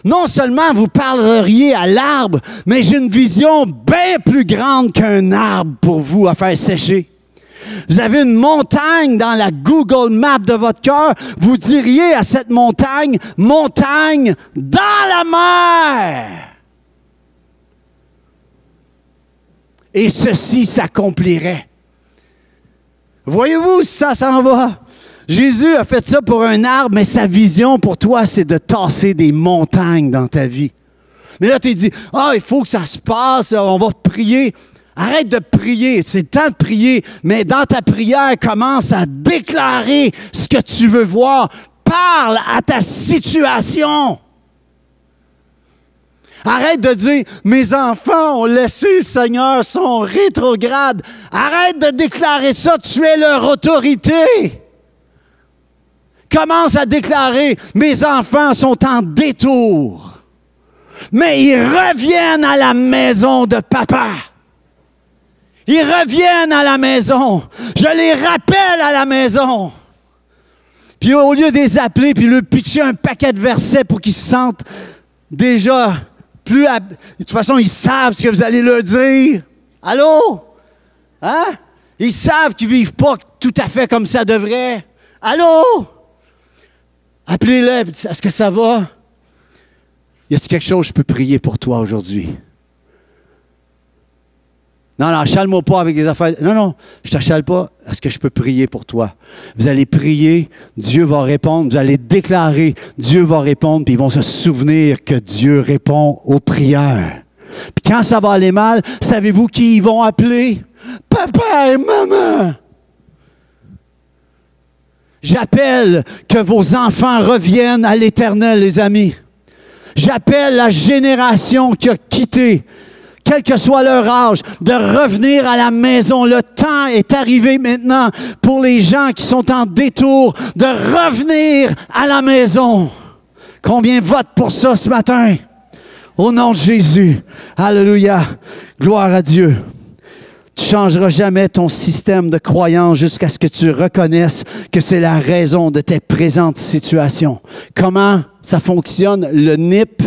non seulement vous parleriez à l'arbre, mais j'ai une vision bien plus grande qu'un arbre pour vous à faire sécher. Vous avez une montagne dans la Google Map de votre cœur, vous diriez à cette montagne, « Montagne dans la mer! » Et ceci s'accomplirait. Voyez-vous, ça s'en va. Jésus a fait ça pour un arbre, mais sa vision pour toi, c'est de tasser des montagnes dans ta vie. Mais là, tu dis, « Ah, il faut que ça se passe, on va prier. » Arrête de prier, c'est le temps de prier, mais dans ta prière, commence à déclarer ce que tu veux voir. Parle à ta situation. Arrête de dire, mes enfants ont laissé le Seigneur, sont rétrogrades. Arrête de déclarer ça, tu es leur autorité. Commence à déclarer, mes enfants sont en détour. Mais ils reviennent à la maison de papa. Ils reviennent à la maison. Je les rappelle à la maison. Puis au lieu de les appeler, puis leur pitcher un paquet de versets pour qu'ils se sentent déjà plus... De toute façon, ils savent ce que vous allez leur dire. Allô? Hein? Ils savent qu'ils ne vivent pas tout à fait comme ça devrait. Allô? Appelez-les. Est-ce que ça va? Y a-t-il quelque chose que je peux prier pour toi aujourd'hui? Non, chale-moi pas avec les affaires. Non, je ne te chale pas. Est-ce que je peux prier pour toi? Vous allez prier, Dieu va répondre. Vous allez déclarer, Dieu va répondre, puis ils vont se souvenir que Dieu répond aux prières. Puis quand ça va aller mal, savez-vous qui ils vont appeler? Papa et maman! J'appelle que vos enfants reviennent à l'Éternel, les amis. J'appelle la génération qui a quitté, quel que soit leur âge, de revenir à la maison. Le temps est arrivé maintenant pour les gens qui sont en détour de revenir à la maison. Combien votent pour ça ce matin? Au nom de Jésus. Alléluia. Gloire à Dieu. Tu ne changeras jamais ton système de croyance jusqu'à ce que tu reconnaisses que c'est la raison de tes présentes situations. Comment ça fonctionne? Le NIP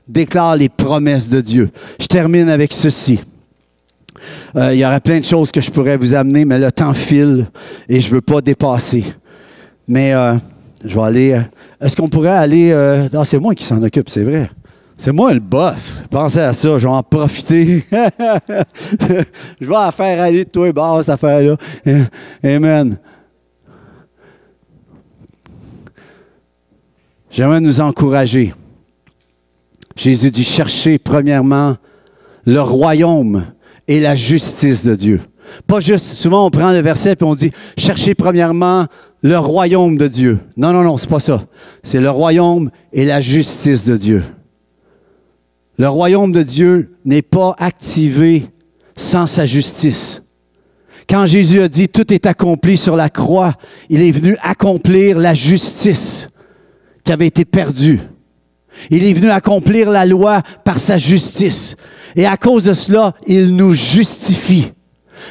déclare les promesses de Dieu. Je termine avec ceci. Il y aurait plein de choses que je pourrais vous amener, mais le temps file et je ne veux pas dépasser. Mais je vais aller... Est-ce qu'on pourrait aller... Non, c'est moi qui s'en occupe, c'est vrai. C'est moi le boss. Pensez à ça, je vais en profiter. Je vais la faire aller de toi et bas, cette affaire-là. Amen. J'aimerais nous encourager. Jésus dit, cherchez premièrement le royaume et la justice de Dieu. Pas juste, souvent on prend le verset et on dit, cherchez premièrement le royaume de Dieu. Non, c'est pas ça. C'est le royaume et la justice de Dieu. Le royaume de Dieu n'est pas activé sans sa justice. Quand Jésus a dit « Tout est accompli sur la croix », il est venu accomplir la justice qui avait été perdue. Il est venu accomplir la loi par sa justice. Et à cause de cela, il nous justifie.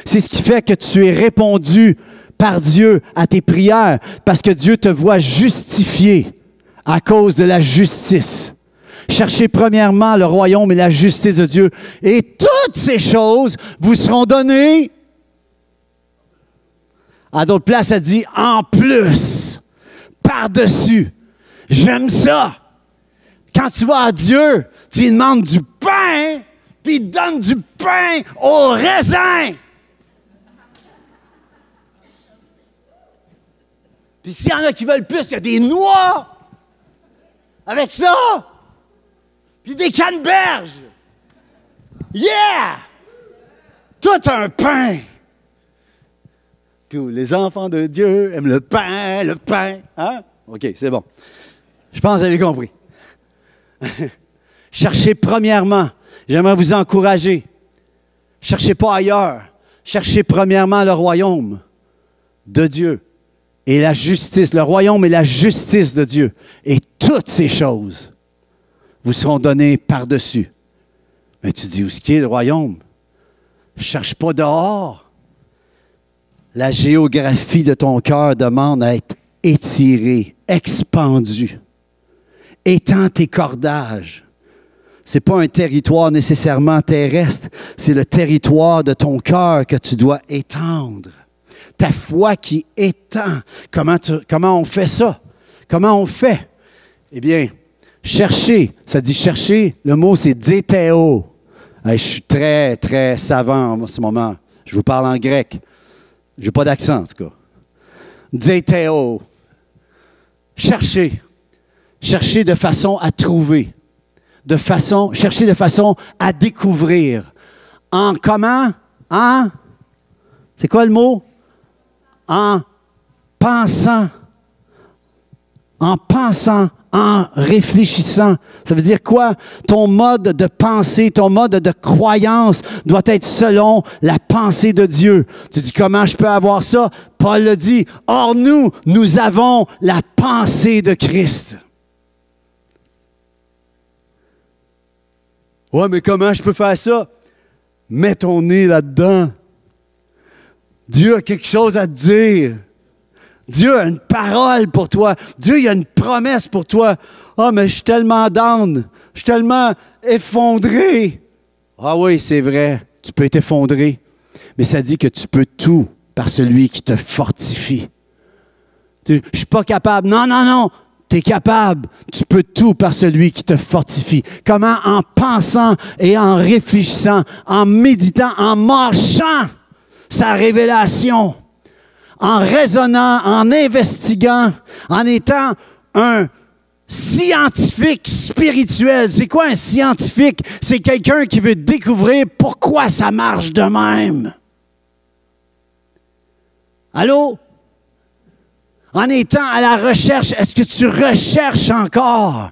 C'est ce qui fait que tu es répondu par Dieu à tes prières, parce que Dieu te voit justifié à cause de la justice. Cherchez premièrement le royaume et la justice de Dieu, et toutes ces choses vous seront données. À d'autres places, ça dit « en plus », par-dessus. J'aime ça. Quand tu vas à Dieu, tu lui demandes du pain, puis il te donne du pain au raisin. Puis s'il y en a qui veulent plus, il y a des noix avec ça. Puis des canneberges. Yeah! Tout un pain. Tous les enfants de Dieu aiment le pain, le pain. Hein? OK, c'est bon. Je pense que vous avez compris. Cherchez premièrement. J'aimerais vous encourager. Cherchez pas ailleurs. Cherchez premièrement le royaume de Dieu et la justice. Le royaume et la justice de Dieu. Et toutes ces choses vous seront données par-dessus. Mais tu dis, où est-ce qu'est le royaume? Cherche pas dehors. La géographie de ton cœur demande à être étirée, expandue. Étends tes cordages. Ce n'est pas un territoire nécessairement terrestre, c'est le territoire de ton cœur que tu dois étendre. Ta foi qui étend. Comment on fait ça? Comment on fait? Eh bien, chercher, ça dit chercher, le mot c'est diétéo. Je suis très, très savant en ce moment. Je vous parle en grec. Je n'ai pas d'accent, en tout cas. Diétéo. Chercher. Chercher de façon à trouver. Chercher de façon à découvrir. En comment? En? C'est quoi le mot? En pensant. En pensant en réfléchissant. Ça veut dire quoi? Ton mode de pensée, ton mode de croyance doit être selon la pensée de Dieu. Tu dis, comment je peux avoir ça? Paul le dit, or nous avons la pensée de Christ. Ouais, mais comment je peux faire ça? Mets ton nez là-dedans. Dieu a quelque chose à te dire. Dieu a une parole pour toi. Dieu il a une promesse pour toi. Ah, mais je suis tellement down. Je suis tellement effondré. Ah oui, c'est vrai. Tu peux t'effondrer. Mais ça dit que tu peux tout par celui qui te fortifie. Je ne suis pas capable. Non, non, non. Tu es capable. Tu peux tout par celui qui te fortifie. Comment? En pensant et en réfléchissant, en méditant, en marchant sa révélation, en raisonnant, en investiguant, en étant un scientifique spirituel. C'est quoi un scientifique? C'est quelqu'un qui veut découvrir pourquoi ça marche de même. Allô? En étant à la recherche, est-ce que tu recherches encore?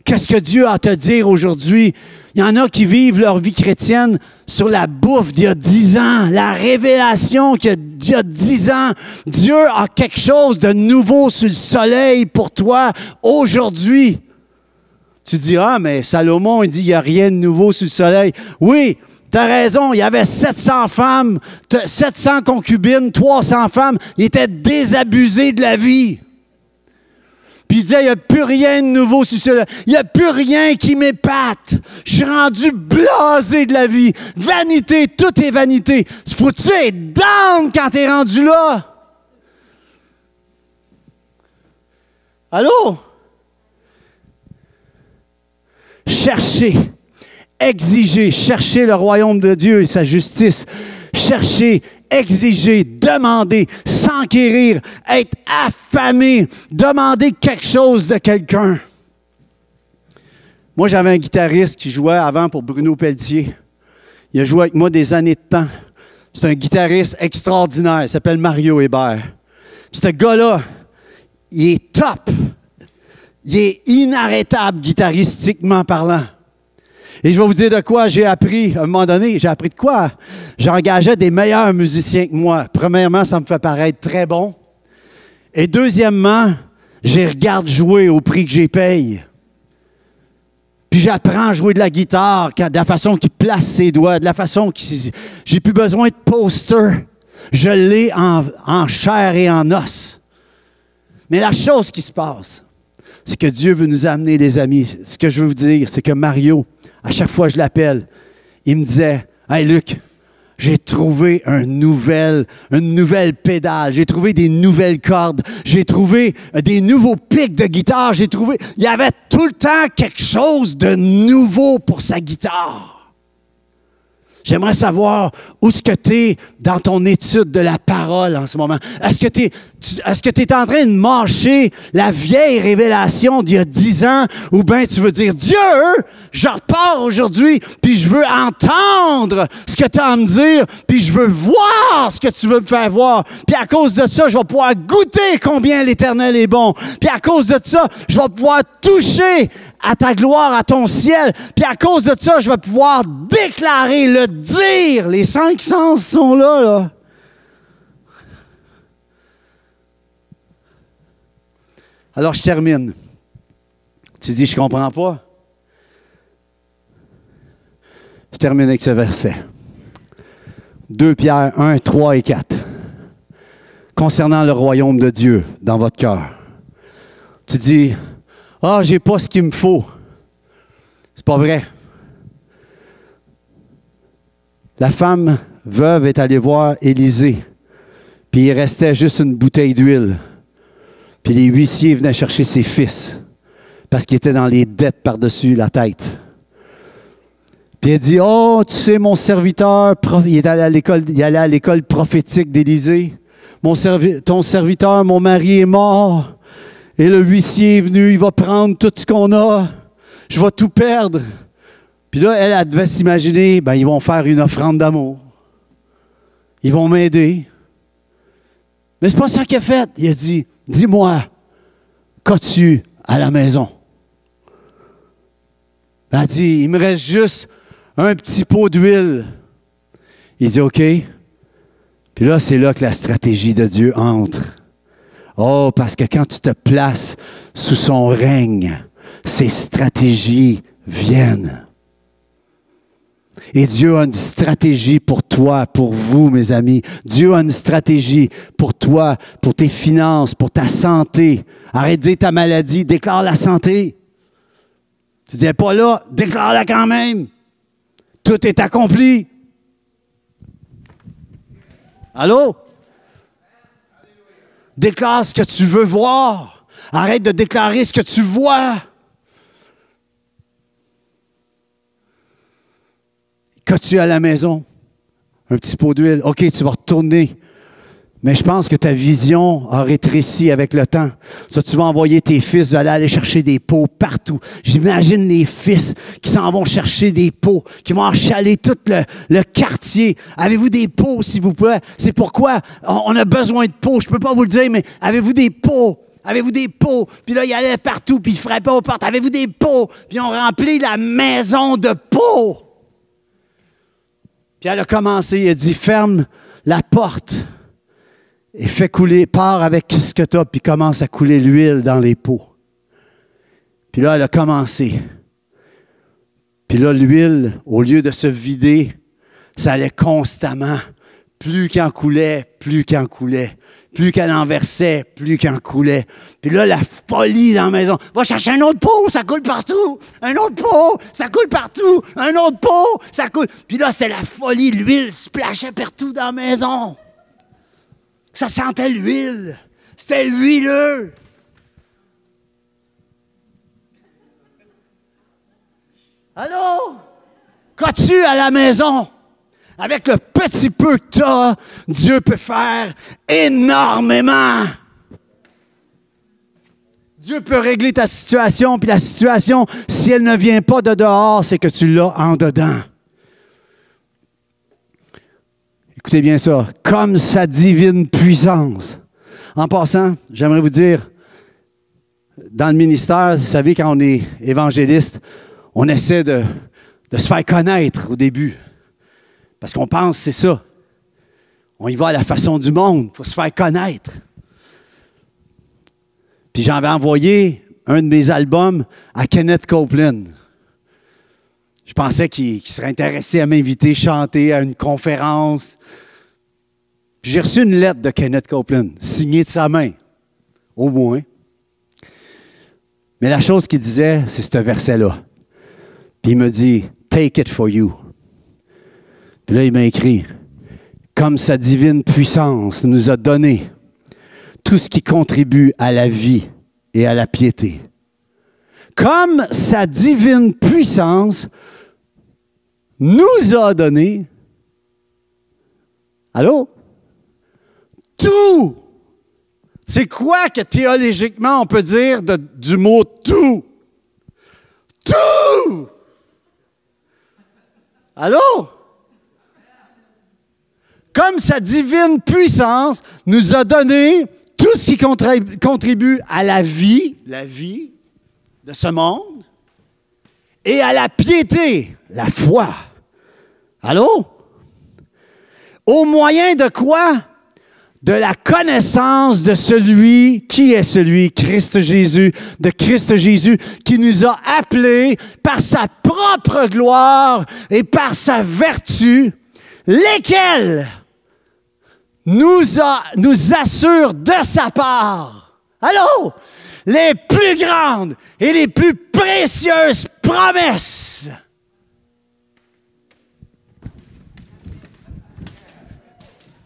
Qu'est-ce que Dieu a à te dire aujourd'hui? Il y en a qui vivent leur vie chrétienne sur la bouffe d'il y a 10 ans, la révélation d'il y a 10 ans. Dieu a quelque chose de nouveau sur le soleil pour toi aujourd'hui. Tu dis, ah, mais Salomon, il dit, il n'y a rien de nouveau sur le soleil. Oui, tu as raison, il y avait 700 femmes, 700 concubines, 300 femmes. Ils étaient désabusés de la vie. Puis il disait, il n'y a plus rien de nouveau sur cela. Il n'y a plus rien qui m'épate. Je suis rendu blasé de la vie. Vanité, tout est vanité. Faut-tu être down quand tu es rendu là? Allô? Cherchez, exigez, cherchez le royaume de Dieu et sa justice. Cherchez, exiger, demander, s'enquérir, être affamé, demander quelque chose de quelqu'un. Moi, j'avais un guitariste qui jouait avant pour Bruno Pelletier. Il a joué avec moi des années de temps. C'est un guitariste extraordinaire. Il s'appelle Mario Hébert. Puis ce gars-là, il est top. Il est inarrêtable guitaristiquement parlant. Et je vais vous dire de quoi j'ai appris. À un moment donné, j'ai appris de quoi? J'engageais des meilleurs musiciens que moi. Premièrement, ça me fait paraître très bon. Et deuxièmement, je les regarde jouer au prix que j'ai paye. Puis j'apprends à jouer de la guitare, de la façon qu'il place ses doigts, de la façon qu'il... J'ai plus besoin de poster. Je l'ai en chair et en os. Mais la chose qui se passe, c'est que Dieu veut nous amener, les amis. Ce que je veux vous dire, c'est que Mario, à chaque fois que je l'appelle, il me disait, « Hey Luc, j'ai trouvé une nouvelle pédale, j'ai trouvé des nouvelles cordes, j'ai trouvé des nouveaux pics de guitare, j'ai trouvé... » Il y avait tout le temps quelque chose de nouveau pour sa guitare. J'aimerais savoir où est-ce que tu es dans ton étude de la parole en ce moment. Est-ce que tu es en train de mâcher la vieille révélation d'il y a 10 ans ou bien tu veux dire, Dieu, je repars aujourd'hui puis je veux entendre ce que tu as à me dire puis je veux voir ce que tu veux me faire voir. Puis à cause de ça, je vais pouvoir goûter combien l'Éternel est bon. Puis à cause de ça, je vais pouvoir toucher à ta gloire, à ton ciel. Puis à cause de ça, je vais pouvoir déclarer, le dire. Les 5 sens sont là, là. Alors, je termine. Tu dis, je comprends pas. Je termine avec ce verset. 2 Pierre 1, 3 et 4. Concernant le royaume de Dieu dans votre cœur. Tu dis, ah, j'ai pas ce qu'il me faut. C'est pas vrai. La femme veuve est allée voir Élisée, puis il restait juste une bouteille d'huile. Puis les huissiers venaient chercher ses fils, parce qu'ils étaient dans les dettes par-dessus la tête. Puis elle dit, oh, tu sais, mon serviteur, il est allé à l'école prophétique d'Élisée. Ton serviteur, mon mari est mort. Et le huissier est venu, il va prendre tout ce qu'on a. Je vais tout perdre. Puis là, elle devait s'imaginer, ben, ils vont faire une offrande d'amour. Ils vont m'aider. Mais c'est pas ça qu'il a fait. Il a dit, dis-moi, qu'as-tu à la maison. Elle dit, il me reste juste un petit pot d'huile. Il dit, OK. Puis là, c'est là que la stratégie de Dieu entre. Oh, parce que quand tu te places sous son règne, ses stratégies viennent. Et Dieu a une stratégie pour toi, pour vous, mes amis. Dieu a une stratégie pour toi, pour tes finances, pour ta santé. Arrête de dire ta maladie, déclare la santé. Tu dis, pas là, déclare-la quand même. Tout est accompli. Allô? Déclare ce que tu veux voir. Arrête de déclarer ce que tu vois. Qu'as-tu à la maison? Un petit pot d'huile. OK, tu vas retourner. Mais je pense que ta vision a rétréci avec le temps. Ça, tu vas envoyer tes fils aller chercher des pots partout. J'imagine les fils qui s'en vont chercher des pots, qui vont achaler tout le quartier. Avez-vous des pots, s'il vous plaît? C'est pourquoi on a besoin de pots. Je ne peux pas vous le dire, mais avez-vous des pots? Avez-vous des pots? Puis là, il allait partout, puis il frappait aux portes. Avez-vous des pots? Puis on remplit la maison de pots. Puis elle a commencé, elle a dit, ferme la porte. Et fais couler, pars avec ce que tu as, puis commence à couler l'huile dans les pots. Puis là, elle a commencé. Puis là, l'huile, au lieu de se vider, ça allait constamment. Plus qu'elle en coulait, plus qu'elle en coulait. Plus qu'elle en versait, plus qu'elle en coulait. Puis là, la folie dans la maison. Va chercher un autre pot, ça coule partout. Un autre pot, ça coule partout. Un autre pot, ça coule. Puis là, c'était la folie. L'huile splashait partout dans la maison. Ça sentait l'huile. C'était huileux. Allô? Qu'as-tu à la maison? Avec le petit peu que tu as, Dieu peut faire énormément. Dieu peut régler ta situation, puis la situation, si elle ne vient pas de dehors, c'est que tu l'as en dedans. Écoutez bien ça, comme sa divine puissance. En passant, j'aimerais vous dire, dans le ministère, vous savez, quand on est évangéliste, on essaie de se faire connaître au début. Parce qu'on pense que c'est ça. On y va à la façon du monde, il faut se faire connaître. Puis j'avais envoyé un de mes albums à Kenneth Copeland. Je pensais qu'il serait intéressé à m'inviter chanter à une conférence. Puis j'ai reçu une lettre de Kenneth Copeland, signée de sa main, au moins. Mais la chose qu'il disait, c'est ce verset-là. Puis il me dit, « Take it for you ». Puis là, il m'a écrit, « Comme sa divine puissance nous a donné tout ce qui contribue à la vie et à la piété. Comme sa divine puissance nous a donné, allô? Tout! C'est quoi que théologiquement on peut dire du mot tout? Tout! Allô? Comme sa divine puissance nous a donné tout ce qui contribue à la vie de ce monde, et à la piété, la foi. Allô? Au moyen de quoi? De la connaissance de celui, qui est celui? Christ Jésus, de Christ Jésus, qui nous a appelés par sa propre gloire et par sa vertu, lesquels nous assurent de sa part. Allô? Les plus grandes et les plus précieuses promesses.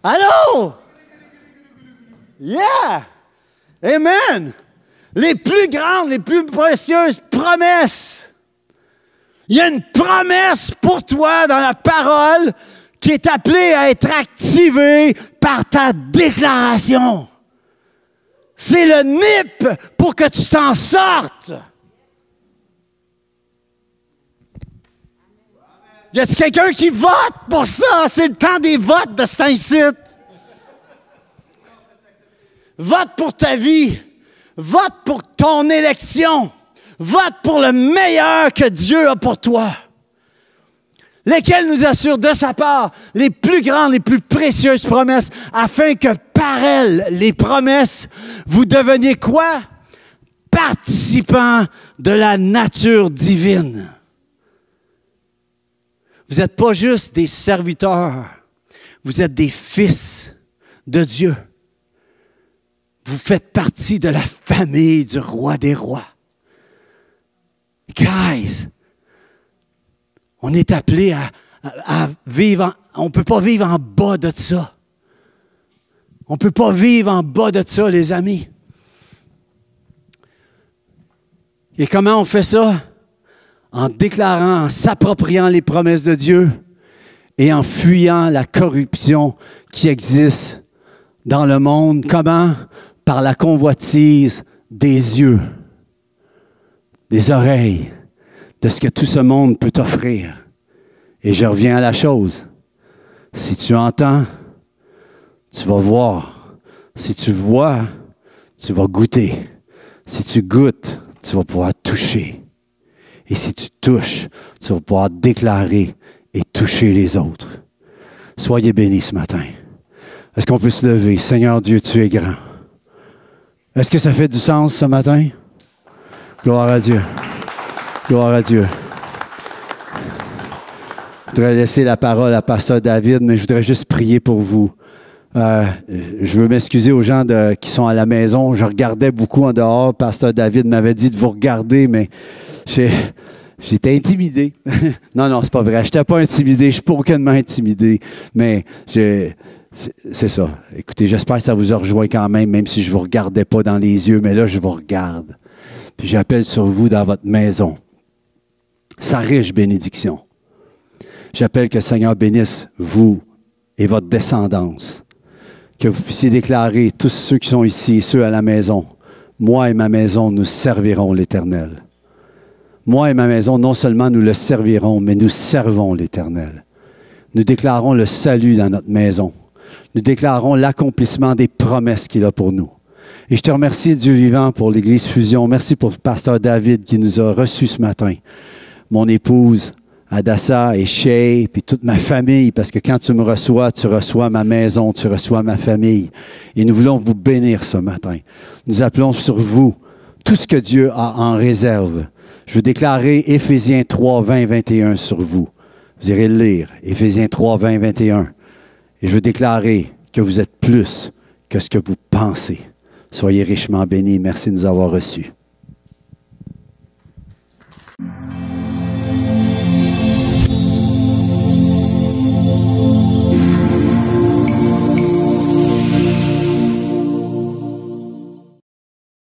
Allô? Yeah! Amen! Les plus grandes, les plus précieuses promesses. Il y a une promesse pour toi dans la parole qui est appelée à être activée par ta déclaration. C'est le NIP pour que tu t'en sortes. Y a-t-il quelqu'un qui vote pour ça? C'est le temps des votes de cet incite. Vote pour ta vie. Vote pour ton élection. Vote pour le meilleur que Dieu a pour toi. Lesquels nous assurent de sa part les plus grandes, les plus précieuses promesses, afin que par elles, les promesses, vous deveniez quoi? Participants de la nature divine. Vous n'êtes pas juste des serviteurs, vous êtes des fils de Dieu. Vous faites partie de la famille du roi des rois. Guys, on est appelé à vivre, on ne peut pas vivre en bas de ça. On ne peut pas vivre en bas de ça, les amis. Et comment on fait ça? En déclarant, en s'appropriant les promesses de Dieu et en fuyant la corruption qui existe dans le monde. Comment? Par la convoitise des yeux, des oreilles, de ce que tout ce monde peut t'offrir. Et je reviens à la chose. Si tu entends, tu vas voir. Si tu vois, tu vas goûter. Si tu goûtes, tu vas pouvoir toucher. Et si tu touches, tu vas pouvoir déclarer et toucher les autres. Soyez bénis ce matin. Est-ce qu'on peut se lever? Seigneur Dieu, tu es grand. Est-ce que ça fait du sens ce matin? Gloire à Dieu. Gloire à Dieu. Je voudrais laisser la parole à Pasteur David, mais je voudrais juste prier pour vous. Je veux m'excuser aux gens qui sont à la maison. Je regardais beaucoup en dehors. Pasteur David m'avait dit de vous regarder, mais j'étais intimidé. Non, c'est pas vrai. Je n'étais pas intimidé. Je ne suis pas aucunement intimidé. Mais c'est ça. Écoutez, j'espère que ça vous a rejoint quand même si je ne vous regardais pas dans les yeux. Mais là, je vous regarde. Puis j'appelle sur vous dans votre maison sa riche bénédiction. J'appelle que le Seigneur bénisse vous et votre descendance. Que vous puissiez déclarer, tous ceux qui sont ici, ceux à la maison, moi et ma maison, nous servirons l'Éternel. Moi et ma maison, non seulement nous le servirons, mais nous servons l'Éternel. Nous déclarons le salut dans notre maison. Nous déclarons l'accomplissement des promesses qu'il a pour nous. Et je te remercie, Dieu vivant, pour l'Église Fusion. Merci pour le pasteur David qui nous a reçus ce matin. Mon épouse, Adassa et Shay, puis toute ma famille, parce que quand tu reçois ma maison, tu reçois ma famille. Et nous voulons vous bénir ce matin. Nous appelons sur vous tout ce que Dieu a en réserve. Je veux déclarer Éphésiens 3, 20, 21 sur vous. Vous irez le lire, Éphésiens 3, 20, 21. Et je veux déclarer que vous êtes plus que ce que vous pensez. Soyez richement bénis. Merci de nous avoir reçus.